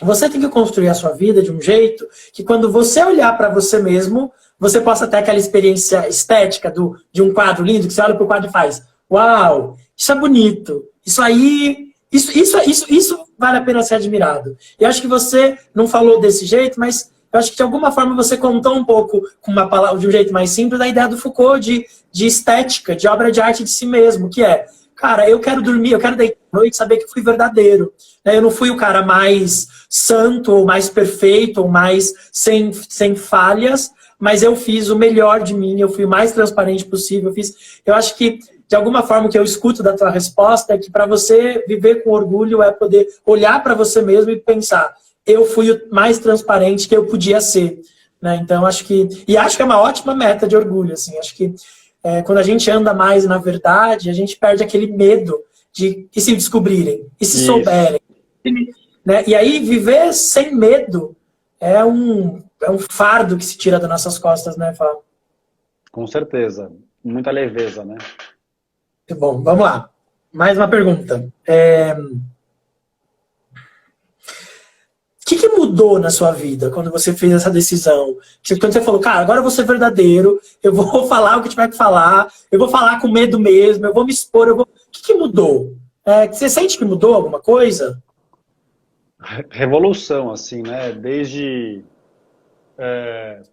você tem que construir a sua vida de um jeito que quando você olhar para você mesmo, você possa ter aquela experiência estética de um quadro lindo, que você olha para o quadro e faz, uau, isso é bonito, isso aí, isso vale a pena ser admirado. E eu acho que você não falou desse jeito, mas eu acho que de alguma forma você contou um pouco, com uma palavra, de um jeito mais simples, a ideia do Foucault de estética, de obra de arte de si mesmo, que é, cara, eu quero dormir, eu quero deitar à noite e saber que fui verdadeiro. Eu não fui o cara mais santo, ou mais perfeito, ou mais sem falhas, mas eu fiz o melhor de mim, eu fui o mais transparente possível. Eu acho que, de alguma forma, o que eu escuto da tua resposta é que para você viver com orgulho é poder olhar para você mesmo e pensar, eu fui o mais transparente que eu podia ser. Né? Então, acho que é uma ótima meta de orgulho. Assim, acho que quando a gente anda mais na verdade, a gente perde aquele medo de e se descobrirem, e se souberem. Né? E aí, viver sem medo é um fardo que se tira das nossas costas, né, Fábio? Com certeza. Muita leveza, né? Muito bom, vamos lá. Mais uma pergunta. O que mudou na sua vida quando você fez essa decisão? Quando você falou, cara, agora eu vou ser verdadeiro, eu vou falar o que tiver que falar, eu vou falar com medo mesmo, eu vou me expor, O que mudou? Você sente que mudou alguma coisa? Revolução, assim, né? Desde...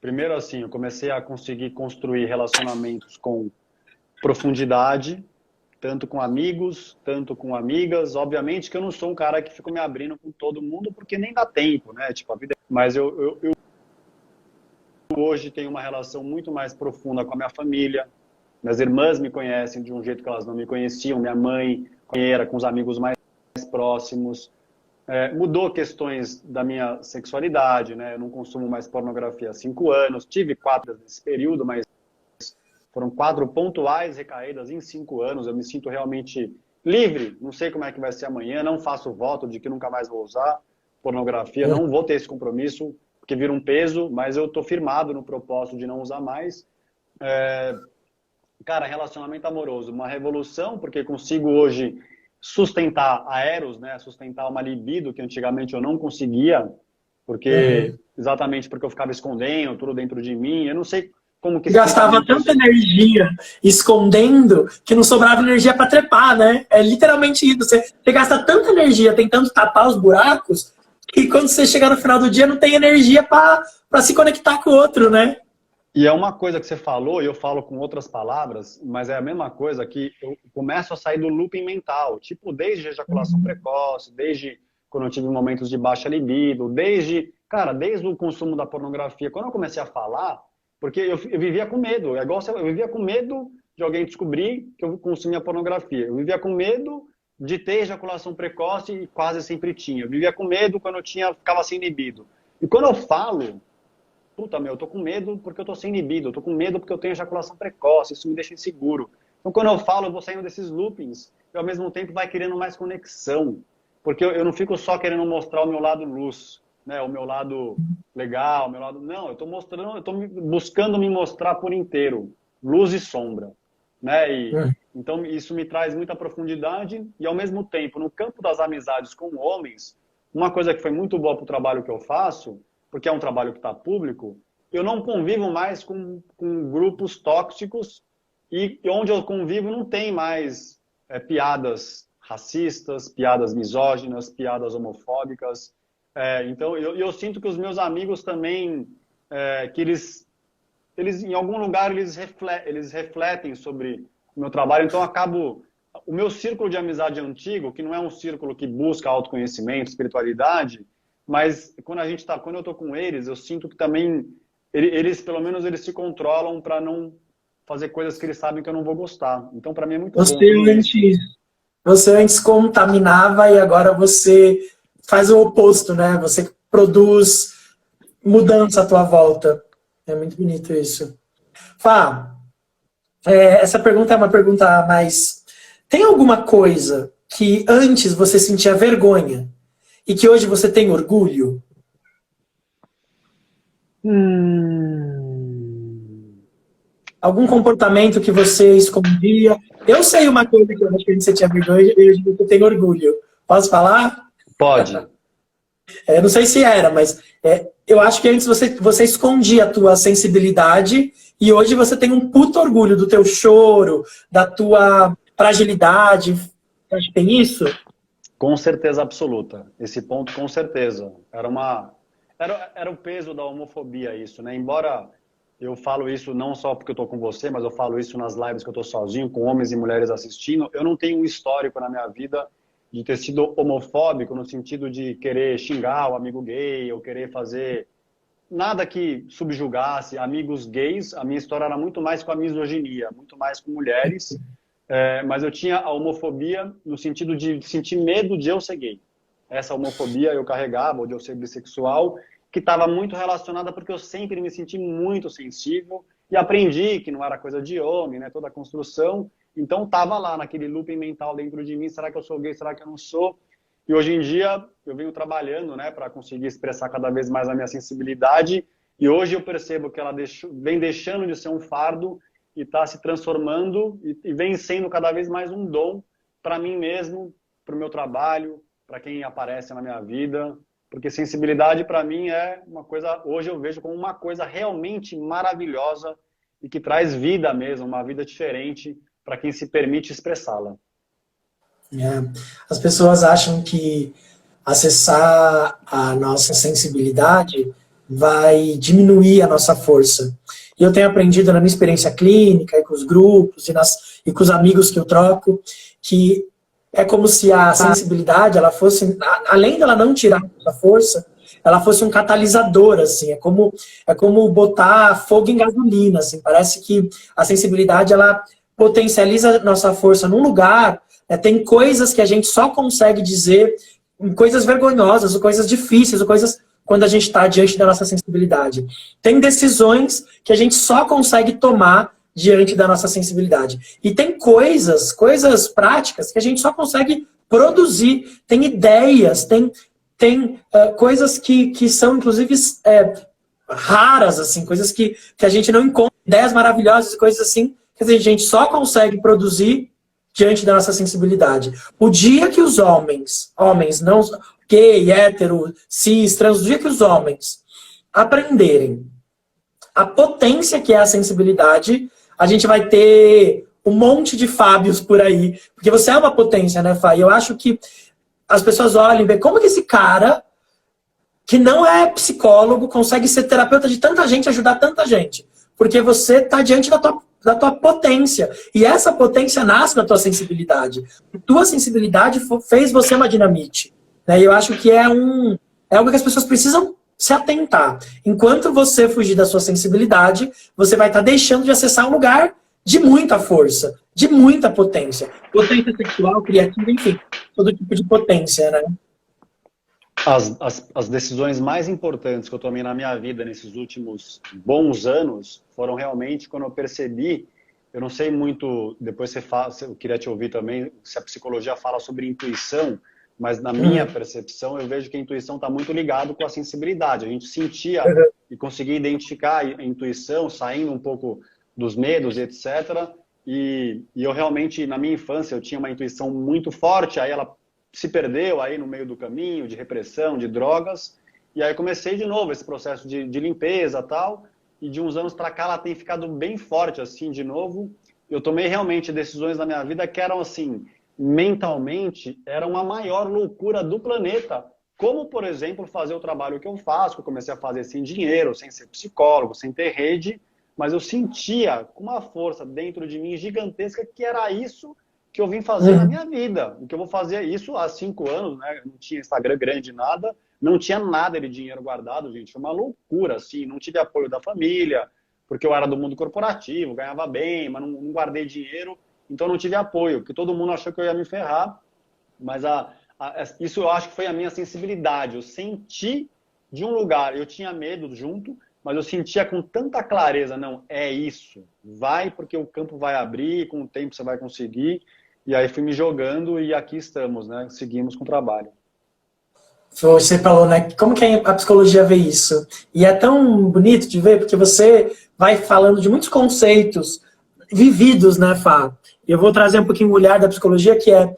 primeiro, assim, eu comecei a conseguir construir relacionamentos com profundidade, tanto com amigos, tanto com amigas. Obviamente que eu não sou um cara que fico me abrindo com todo mundo, porque nem dá tempo, né? Tipo, a vida... Mas eu hoje tenho uma relação muito mais profunda com a minha família. Minhas irmãs me conhecem de um jeito que elas não me conheciam. Minha mãe, com os amigos mais próximos. Mudou questões da minha sexualidade, né? Eu não consumo mais pornografia há 5 anos. Tive 4 nesse período, mas foram 4 pontuais recaídas em 5 anos. Eu me sinto realmente livre. Não sei como é que vai ser amanhã. Não faço voto de que nunca mais vou usar pornografia. Não vou ter esse compromisso, porque vira um peso, mas eu estou firmado no propósito de não usar mais. Cara, relacionamento amoroso. Uma revolução, porque consigo hoje sustentar a eros, né? Sustentar uma libido que antigamente eu não conseguia, porque exatamente porque eu ficava escondendo tudo dentro de mim. Eu não sei como que... Gastava tanta energia escondendo que não sobrava energia para trepar, né? É literalmente isso. Você gasta tanta energia tentando tapar os buracos que quando você chegar no final do dia não tem energia para se conectar com o outro, né? E é uma coisa que você falou, e eu falo com outras palavras, mas é a mesma coisa que eu começo a sair do looping mental, tipo, desde ejaculação precoce, desde quando eu tive momentos de baixa libido, desde o consumo da pornografia. Quando eu comecei a falar, porque eu vivia com medo, eu vivia com medo de alguém descobrir que eu consumia pornografia. Eu vivia com medo de ter ejaculação precoce e quase sempre tinha. Eu vivia com medo quando eu ficava sem libido. E quando eu falo, puta, meu, eu tô com medo porque eu tô sem libido, eu tô com medo porque eu tenho ejaculação precoce, isso me deixa inseguro. Então, quando eu falo, eu vou saindo desses loopings e, ao mesmo tempo, vai querendo mais conexão. Porque eu não fico só querendo mostrar o meu lado luz, né? O meu lado legal, o meu lado... Não, eu tô buscando me mostrar por inteiro, luz e sombra, né? Então, isso me traz muita profundidade e, ao mesmo tempo, no campo das amizades com homens, uma coisa que foi muito boa para o trabalho que eu faço, porque é um trabalho que está público, eu não convivo mais com grupos tóxicos e onde eu convivo não tem mais piadas racistas, piadas misóginas, piadas homofóbicas. Então, eu sinto que os meus amigos também, que eles em algum lugar, eles refletem sobre o meu trabalho. Então, o meu círculo de amizade antigo, que não é um círculo que busca autoconhecimento, espiritualidade, mas quando eu estou com eles, eu sinto que também eles, pelo menos, eles se controlam para não fazer coisas que eles sabem que eu não vou gostar. Então, para mim é muito bom. Você antes contaminava e agora você faz o oposto, né? Você produz mudança à tua volta. É muito bonito isso. Fá, essa pergunta é uma pergunta mais... Tem alguma coisa que antes você sentia vergonha e que hoje você tem orgulho? Algum comportamento que você escondia? Eu sei uma coisa que eu acho que você tinha vergonha e hoje você tem orgulho. Posso falar? Pode. Não sei se era, mas eu acho que antes você escondia a tua sensibilidade e hoje você tem um puto orgulho do teu choro, da tua fragilidade. Acho que tem isso? Com certeza absoluta. Esse ponto, com certeza. Era o peso da homofobia isso, né? Embora eu falo isso não só porque eu estou com você, mas eu falo isso nas lives que eu estou sozinho, com homens e mulheres assistindo. Eu não tenho um histórico na minha vida de ter sido homofóbico no sentido de querer xingar o amigo gay ou querer fazer nada que subjugasse amigos gays. A minha história era muito mais com a misoginia, muito mais com mulheres. Mas eu tinha a homofobia no sentido de sentir medo de eu ser gay. Essa homofobia eu carregava, ou de eu ser bissexual, que estava muito relacionada porque eu sempre me senti muito sensível e aprendi que não era coisa de homem, né, toda a construção. Então estava lá naquele looping mental dentro de mim, será que eu sou gay, será que eu não sou? E hoje em dia eu venho trabalhando, né, para conseguir expressar cada vez mais a minha sensibilidade, e hoje eu percebo que ela vem deixando de ser um fardo e está se transformando e vem sendo cada vez mais um dom para mim mesmo, para o meu trabalho, para quem aparece na minha vida, porque sensibilidade para mim é uma coisa, hoje eu vejo como uma coisa realmente maravilhosa e que traz vida mesmo, uma vida diferente para quem se permite expressá-la. As pessoas acham que acessar a nossa sensibilidade vai diminuir a nossa força. E eu tenho aprendido na minha experiência clínica, e com os grupos, e com os amigos que eu troco, que é como se a sensibilidade, ela fosse, além dela não tirar a força, ela fosse um catalisador, assim, é como botar fogo em gasolina, assim, parece que a sensibilidade, ela potencializa nossa força num lugar, tem coisas que a gente só consegue dizer, coisas vergonhosas, ou coisas difíceis, ou coisas quando a gente está diante da nossa sensibilidade. Tem decisões que a gente só consegue tomar diante da nossa sensibilidade. E tem coisas práticas que a gente só consegue produzir. Tem ideias, tem coisas que são, inclusive, raras, assim, coisas que a gente não encontra, ideias maravilhosas, coisas assim, que a gente só consegue produzir diante da nossa sensibilidade. O dia que os homens não gay, hétero, cis, trans, o dia que os homens aprenderem a potência que é a sensibilidade, a gente vai ter um monte de Fábios por aí. Porque você é uma potência, né, Fá? E eu acho que as pessoas olham e veem como que esse cara, que não é psicólogo, consegue ser terapeuta de tanta gente, ajudar tanta gente. Porque você está diante da tua potência. E essa potência nasce da tua sensibilidade. A tua sensibilidade fez você uma dinamite. Né? E eu acho que é algo que as pessoas precisam se atentar. Enquanto você fugir da sua sensibilidade, você vai estar deixando de acessar um lugar de muita força, de muita potência. Potência sexual, criativa, enfim, todo tipo de potência, né? As decisões mais importantes que eu tomei na minha vida nesses últimos bons anos foram realmente quando eu percebi, eu não sei muito, depois você fala, eu queria te ouvir também, se a psicologia fala sobre intuição, mas na minha percepção eu vejo que a intuição está muito ligado com a sensibilidade. A gente sentia e conseguia identificar a intuição, saindo um pouco dos medos, etc. E eu realmente, na minha infância, eu tinha uma intuição muito forte, aí ela se perdeu aí no meio do caminho, de repressão, de drogas, e aí comecei de novo esse processo de limpeza e tal, e de uns anos para cá ela tem ficado bem forte, assim, de novo. Eu tomei realmente decisões na minha vida que eram, assim, mentalmente, eram a maior loucura do planeta, como, por exemplo, fazer o trabalho que eu faço, que eu comecei a fazer sem dinheiro, sem ser psicólogo, sem ter rede, mas eu sentia com uma força dentro de mim gigantesca que era isso que eu vim fazer na minha vida. O que eu vou fazer isso há 5 anos, né? Não tinha Instagram grande, nada. Não tinha nada de dinheiro guardado, gente. Foi uma loucura, assim. Não tive apoio da família, porque eu era do mundo corporativo, ganhava bem, mas não guardei dinheiro. Então não tive apoio, porque todo mundo achou que eu ia me ferrar. Mas isso eu acho que foi a minha sensibilidade. Eu senti de um lugar, eu tinha medo junto, mas eu sentia com tanta clareza, não, é isso. Vai, porque o campo vai abrir, com o tempo você vai conseguir. E aí fui me jogando e aqui estamos, né? Seguimos com o trabalho. Você falou, né? Como que a psicologia vê isso? E é tão bonito de ver, porque você vai falando de muitos conceitos vividos, né, Fá? E eu vou trazer um pouquinho o olhar da psicologia, que é...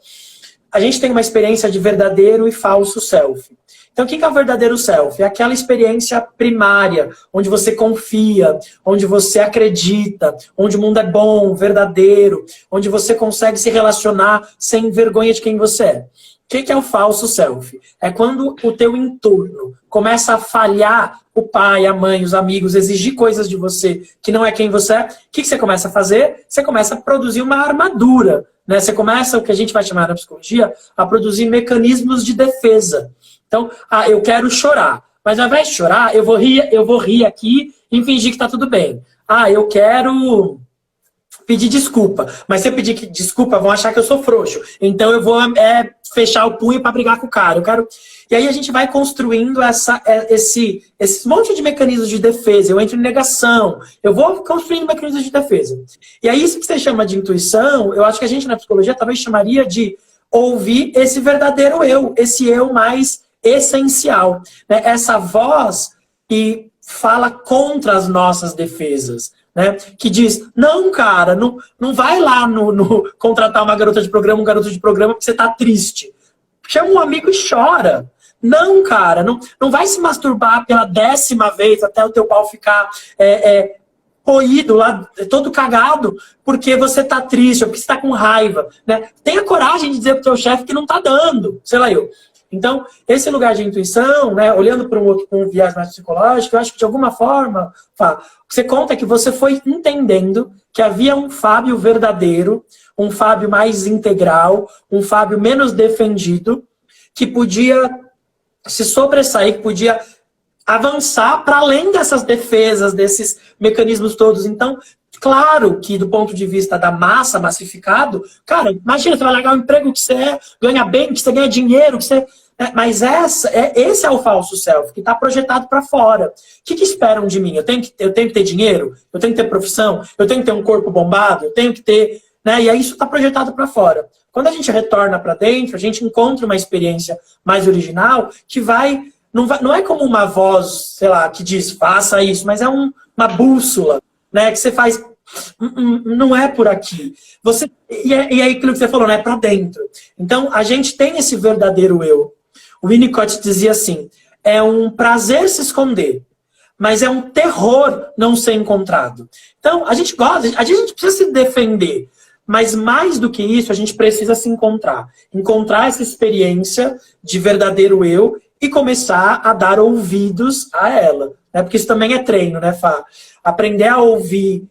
A gente tem uma experiência de verdadeiro e falso self. Então, o que é o verdadeiro self? É aquela experiência primária, onde você confia, onde você acredita, onde o mundo é bom, verdadeiro, onde você consegue se relacionar sem vergonha de quem você é. O que é o falso self? É quando o teu entorno começa a falhar, o pai, a mãe, os amigos, exigir coisas de você que não é quem você é. O que você começa a fazer? Você começa a produzir uma armadura, né? Você começa, o que a gente vai chamar na psicologia, a produzir mecanismos de defesa. Então, eu quero chorar, mas ao invés de chorar, eu vou rir aqui e fingir que tá tudo bem. Eu quero pedir desculpa, mas se eu pedir desculpa, vão achar que eu sou frouxo. Então eu vou fechar o punho para brigar com o cara. E aí a gente vai construindo esse monte de mecanismos de defesa. Eu entro em negação, eu vou construindo mecanismos de defesa. E aí isso que você chama de intuição, eu acho que a gente na psicologia talvez chamaria de ouvir esse verdadeiro eu, esse eu mais essencial, né? Essa voz que fala contra as nossas defesas, né? Que diz, não, cara, não vai lá contratar uma garota de programa, um garoto de programa porque você tá triste. Chama um amigo e chora. Não, cara, não vai se masturbar pela 10ª vez até o teu pau ficar roído lá, todo cagado, porque você tá triste, ou porque você tá com raiva, né? Tenha coragem de dizer pro teu chefe que não tá dando, sei lá eu. Então, esse lugar de intuição, né, olhando para um viés mais psicológico, eu acho que de alguma forma, você conta que você foi entendendo que havia um Fábio verdadeiro, um Fábio mais integral, um Fábio menos defendido, que podia se sobressair, que podia avançar para além dessas defesas, desses mecanismos todos. Então, claro que do ponto de vista da massa, massificado, cara, imagina, você vai largar o emprego que você ganha bem, que você ganha dinheiro, que você... Mas esse é o falso self, que está projetado para fora. O que esperam de mim? Eu tenho que ter dinheiro? Eu tenho que ter profissão? Eu tenho que ter um corpo bombado? Eu tenho que ter... Né? E aí isso está projetado para fora. Quando a gente retorna para dentro, a gente encontra uma experiência mais original que vai... Não é como uma voz, sei lá, que diz, faça isso, mas é uma bússola, né? Que você faz, não é por aqui. E aí aquilo que você falou, né? É para dentro. Então, a gente tem esse verdadeiro eu. O Winnicott dizia assim, é um prazer se esconder, mas é um terror não ser encontrado. Então, a gente gosta, a gente precisa se defender, mas mais do que isso, a gente precisa se encontrar. Encontrar essa experiência de verdadeiro eu e começar a dar ouvidos a ela. Né? Porque isso também é treino, né, Fá? Aprender a ouvir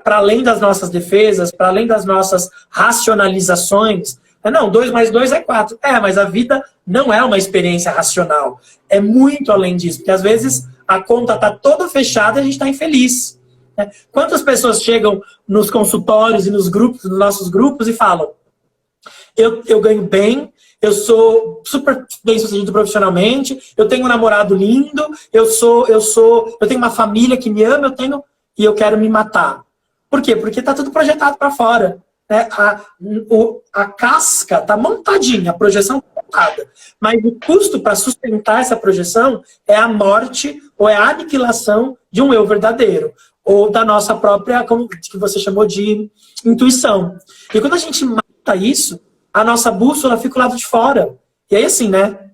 para além das nossas defesas, para além das nossas racionalizações. Não, 2 mais 2 é 4. Mas a vida não é uma experiência racional. É muito além disso. Porque às vezes a conta está toda fechada e a gente está infeliz. né? Quantas pessoas chegam nos consultórios e nos grupos, nos nossos grupos, e falam: eu ganho bem, eu sou super bem sucedido profissionalmente, eu tenho um namorado lindo, eu tenho uma família que me ama, e eu quero me matar. Por quê? Porque tá tudo projetado para fora, né? A casca tá montadinha, a projeção tá montada. Mas o custo para sustentar essa projeção é a morte ou é a aniquilação de um eu verdadeiro. Ou da nossa própria, como que você chamou de intuição. E quando a gente mata isso, a nossa bússola fica do lado de fora. E aí assim, né?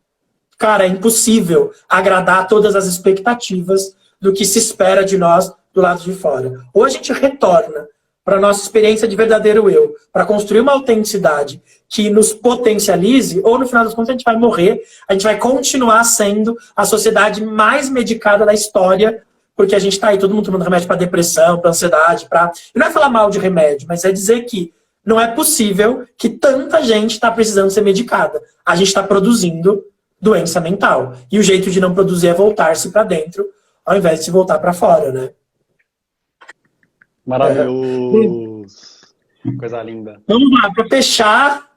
Cara, é impossível agradar todas as expectativas do que se espera de nós do lado de fora. Ou a gente retorna para a nossa experiência de verdadeiro eu, para construir uma autenticidade que nos potencialize, ou no final das contas a gente vai morrer, a gente vai continuar sendo a sociedade mais medicada da história, porque a gente está aí, todo mundo tomando remédio para depressão, para ansiedade, para... E não é falar mal de remédio, mas é dizer que não é possível que tanta gente está precisando ser medicada. A gente está produzindo doença mental. E o jeito de não produzir é voltar-se para dentro, ao invés de se voltar para fora, né? Maravilhoso. Coisa linda. Vamos lá, para fechar,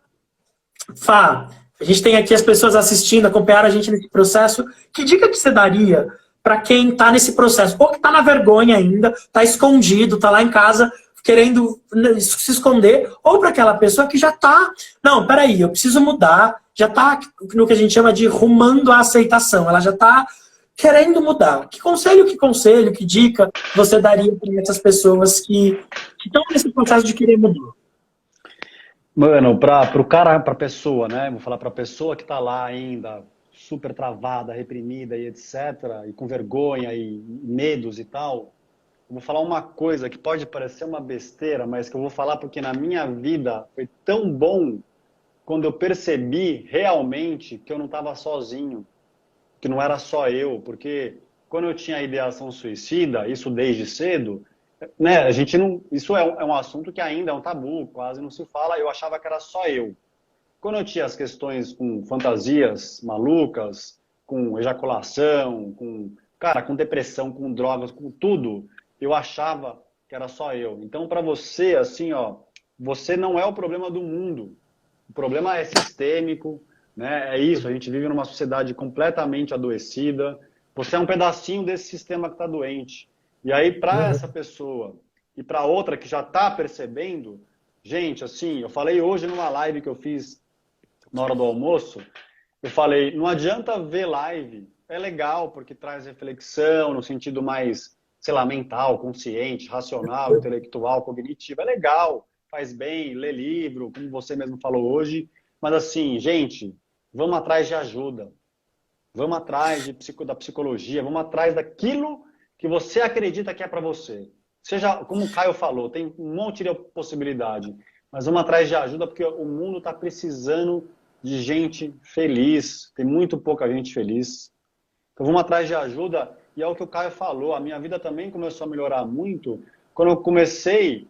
Fá, a gente tem aqui as pessoas assistindo, acompanharam a gente nesse processo. Que dica que você daria para quem está nesse processo? Ou que está na vergonha ainda, está escondido, está lá em casa querendo se esconder, ou para aquela pessoa que já está... Não, peraí, eu preciso mudar, já está no que a gente chama de rumando à aceitação, ela já está querendo mudar. Que conselho, que dica você daria para essas pessoas que estão nesse processo de querer mudar? Mano, pra pessoa, né? Vou falar pra pessoa que tá lá ainda, super travada, reprimida e etc., e com vergonha e medos e tal. Eu vou falar uma coisa que pode parecer uma besteira, mas que eu vou falar porque na minha vida foi tão bom quando eu percebi realmente que eu não estava sozinho, que não era só eu, porque quando eu tinha a ideação suicida, isso desde cedo, né, a gente não, isso é um assunto que ainda é um tabu, quase não se fala, eu achava que era só eu. Quando eu tinha as questões com fantasias malucas, com ejaculação, com depressão, com drogas, com tudo, eu achava que era só eu. Então, para você, assim, ó, você não é o problema do mundo. O problema é sistêmico, né? É isso, a gente vive numa sociedade completamente adoecida. Você é um pedacinho desse sistema que está doente. E aí, para essa pessoa e para outra que já está percebendo, gente, assim, eu falei hoje numa live que eu fiz na hora do almoço, eu falei, não adianta ver live, é legal porque traz reflexão no sentido mais, sei lá, mental, consciente, racional, intelectual, cognitivo, é legal, faz bem, lê livro, como você mesmo falou hoje, mas assim, gente, vamos atrás de ajuda, vamos atrás da psicologia, vamos atrás daquilo que você acredita que é para você. Seja, como o Caio falou, tem um monte de possibilidade, mas vamos atrás de ajuda porque o mundo está precisando de gente feliz, tem muito pouca gente feliz. Então vamos atrás de ajuda, e é o que o Caio falou, a minha vida também começou a melhorar muito quando eu comecei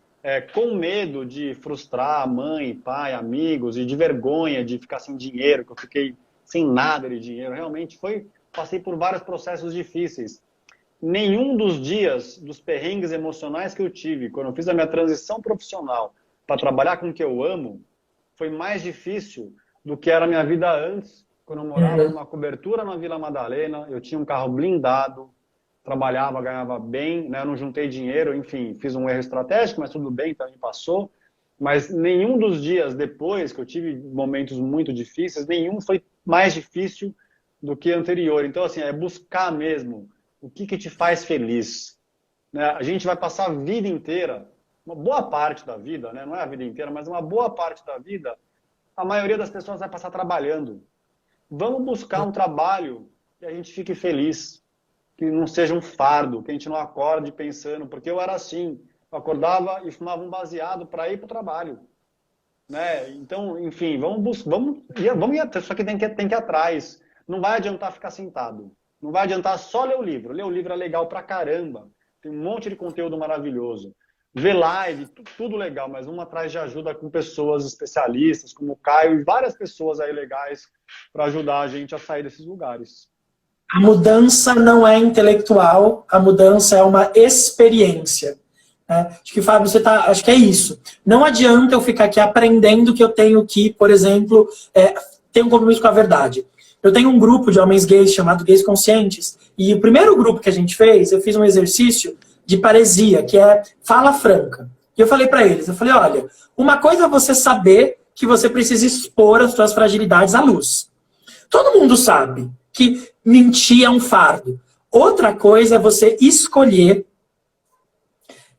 com medo de frustrar mãe, pai, amigos, e de vergonha de ficar sem dinheiro, que eu fiquei sem nada de dinheiro. Realmente passei por vários processos difíceis. Nenhum dos dias, dos perrengues emocionais que eu tive, quando eu fiz a minha transição profissional para trabalhar com o que eu amo, foi mais difícil do que era a minha vida antes, quando eu morava numa cobertura na Vila Madalena, eu tinha um carro blindado, trabalhava, ganhava bem, né? Eu não juntei dinheiro, enfim, fiz um erro estratégico, mas tudo bem, também passou. Mas nenhum dos dias depois, que eu tive momentos muito difíceis, nenhum foi mais difícil do que o anterior. Então, assim, é buscar mesmo o que te faz feliz. Né? A gente vai passar a vida inteira, uma boa parte da vida, né? Não é a vida inteira, mas uma boa parte da vida, a maioria das pessoas vai passar trabalhando. Vamos buscar um trabalho que a gente fique feliz, que não seja um fardo, que a gente não acorde pensando, porque eu era assim, eu acordava e fumava um baseado para ir para o trabalho. Né? Então, enfim, vamos ir, só que tem que ir atrás. Não vai adiantar ficar sentado. Não vai adiantar só ler o livro. Ler o livro é legal pra caramba. Tem um monte de conteúdo maravilhoso. Ver live, tudo legal, mas vamos atrás de ajuda com pessoas especialistas, como o Caio e várias pessoas aí legais para ajudar a gente a sair desses lugares. A mudança não é intelectual, a mudança é uma experiência. Acho que, Fábio, acho que é isso. Não adianta eu ficar aqui aprendendo que eu tenho que, por exemplo, ter um compromisso com a verdade. Eu tenho um grupo de homens gays chamado Gays Conscientes, e o primeiro grupo que a gente fez, eu fiz um exercício de paresia, que é fala franca. E eu falei para eles, olha, uma coisa é você saber que você precisa expor as suas fragilidades à luz. Todo mundo sabe que mentir é um fardo. Outra coisa é você escolher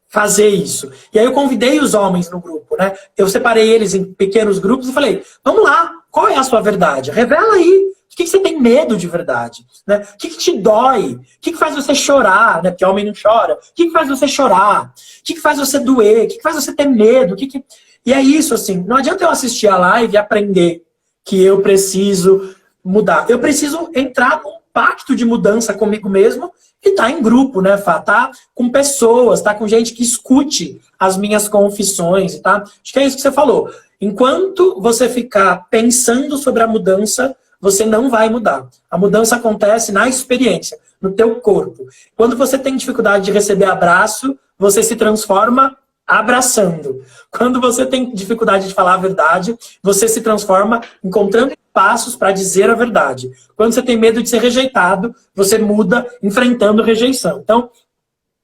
fazer isso. E aí eu convidei os homens no grupo, né? Eu separei eles em pequenos grupos e falei, vamos lá, qual é a sua verdade? Revela aí. O que você tem medo de verdade? Né? O que te dói? O que faz você chorar? Né? Porque homem não chora. O que faz você chorar? O que faz você doer? O que faz você ter medo? E é isso, assim. Não adianta eu assistir a live e aprender que eu preciso mudar. Eu preciso entrar num pacto de mudança comigo mesmo e tá em grupo, né, Fá? Tá com pessoas, tá com gente que escute as minhas confissões, tá? Acho que é isso que você falou. Enquanto você ficar pensando sobre a mudança, você não vai mudar. A mudança acontece na experiência, no teu corpo. Quando você tem dificuldade de receber abraço, você se transforma abraçando. Quando você tem dificuldade de falar a verdade, você se transforma encontrando passos para dizer a verdade. Quando você tem medo de ser rejeitado, você muda enfrentando rejeição. Então,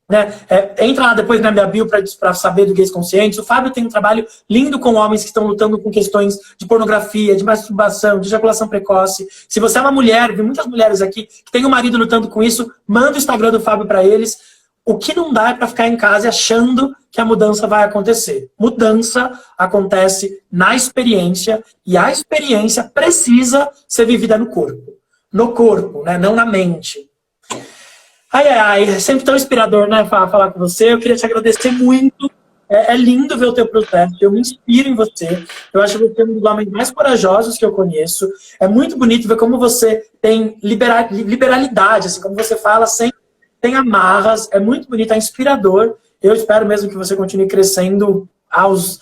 né, entra lá depois na minha bio para saber do Gays Conscientes. O Fábio tem um trabalho lindo com homens que estão lutando com questões de pornografia, de masturbação, de ejaculação precoce. Se você é uma mulher, vi muitas mulheres aqui que tem um marido lutando com isso, manda o Instagram do Fábio para eles. O que não dá é para ficar em casa achando que a mudança vai acontecer. Mudança acontece na experiência e a experiência precisa ser vivida no corpo. No corpo, né? Não na mente. É sempre tão inspirador, né, falar com você. Eu queria te agradecer muito. É lindo ver o teu processo. Eu me inspiro em você. Eu acho que você é um dos homens mais corajosos que eu conheço. É muito bonito ver como você tem liberalidade, assim, como você fala sem tem amarras. É muito bonito, é inspirador. Eu espero mesmo que você continue crescendo aos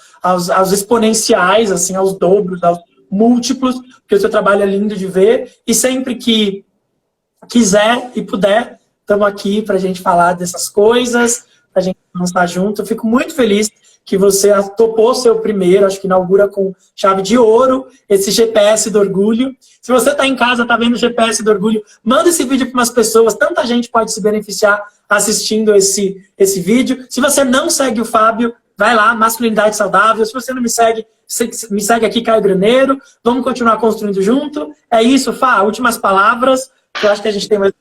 exponenciais, assim, aos dobros, aos múltiplos, porque o seu trabalho é lindo de ver. E sempre que quiser e puder, estamos aqui para a gente falar dessas coisas, para a gente lançar junto. Eu fico muito feliz que você topou seu primeiro, acho que inaugura com chave de ouro, esse GPS do orgulho. Se você está em casa, está vendo o GPS do orgulho, manda esse vídeo para umas pessoas, tanta gente pode se beneficiar assistindo esse vídeo. Se você não segue o Fábio, vai lá, Masculinidade Saudável. Se você não me segue aqui, Caio Graneiro. Vamos continuar construindo junto. É isso, Fá, últimas palavras, que eu acho que a gente tem mais...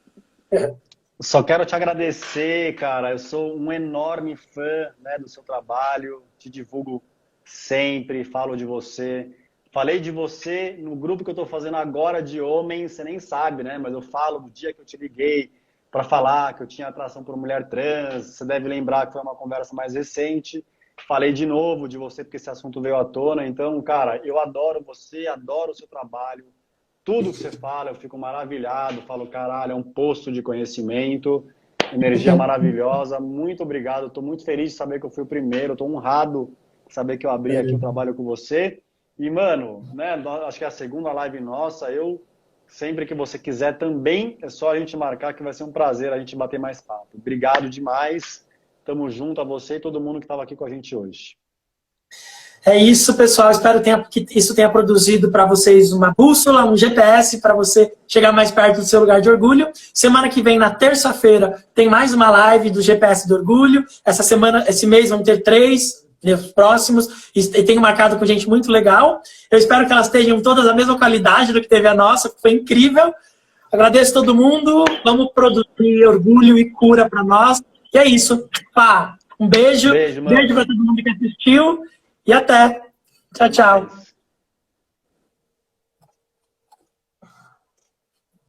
Só quero te agradecer, cara. Eu sou um enorme fã, né, do seu trabalho. Te divulgo sempre, falo de você. Falei de você no grupo que eu estou fazendo agora de homens, você nem sabe, né? Mas eu falo do dia que eu te liguei para falar que eu tinha atração por mulher trans. Você deve lembrar que foi uma conversa mais recente. Falei de novo de você porque esse assunto veio à tona. Então, cara, eu adoro você, adoro o seu trabalho. Tudo que você fala, eu fico maravilhado, falo, caralho, é um poço de conhecimento, energia maravilhosa, muito obrigado, estou muito feliz de saber que eu fui o primeiro, estou honrado de saber que eu abri aqui o trabalho com você. E, mano, né, acho que é a segunda live nossa, sempre que você quiser também, é só a gente marcar que vai ser um prazer a gente bater mais papo. Obrigado demais, tamo junto a você e todo mundo que estava aqui com a gente hoje. É isso, pessoal. Espero que isso tenha produzido para vocês uma bússola, um GPS para você chegar mais perto do seu lugar de orgulho. Semana que vem, na terça-feira, tem mais uma live do GPS do Orgulho. Esse mês vão ter 3, os próximos, e tenho marcado com gente muito legal. Eu espero que elas tenham todas a mesma qualidade do que teve a nossa, que foi incrível. Agradeço todo mundo. Vamos produzir orgulho e cura para nós. E é isso. Pá, um beijo. Beijo para todo mundo que assistiu. E até. Tchau, tchau.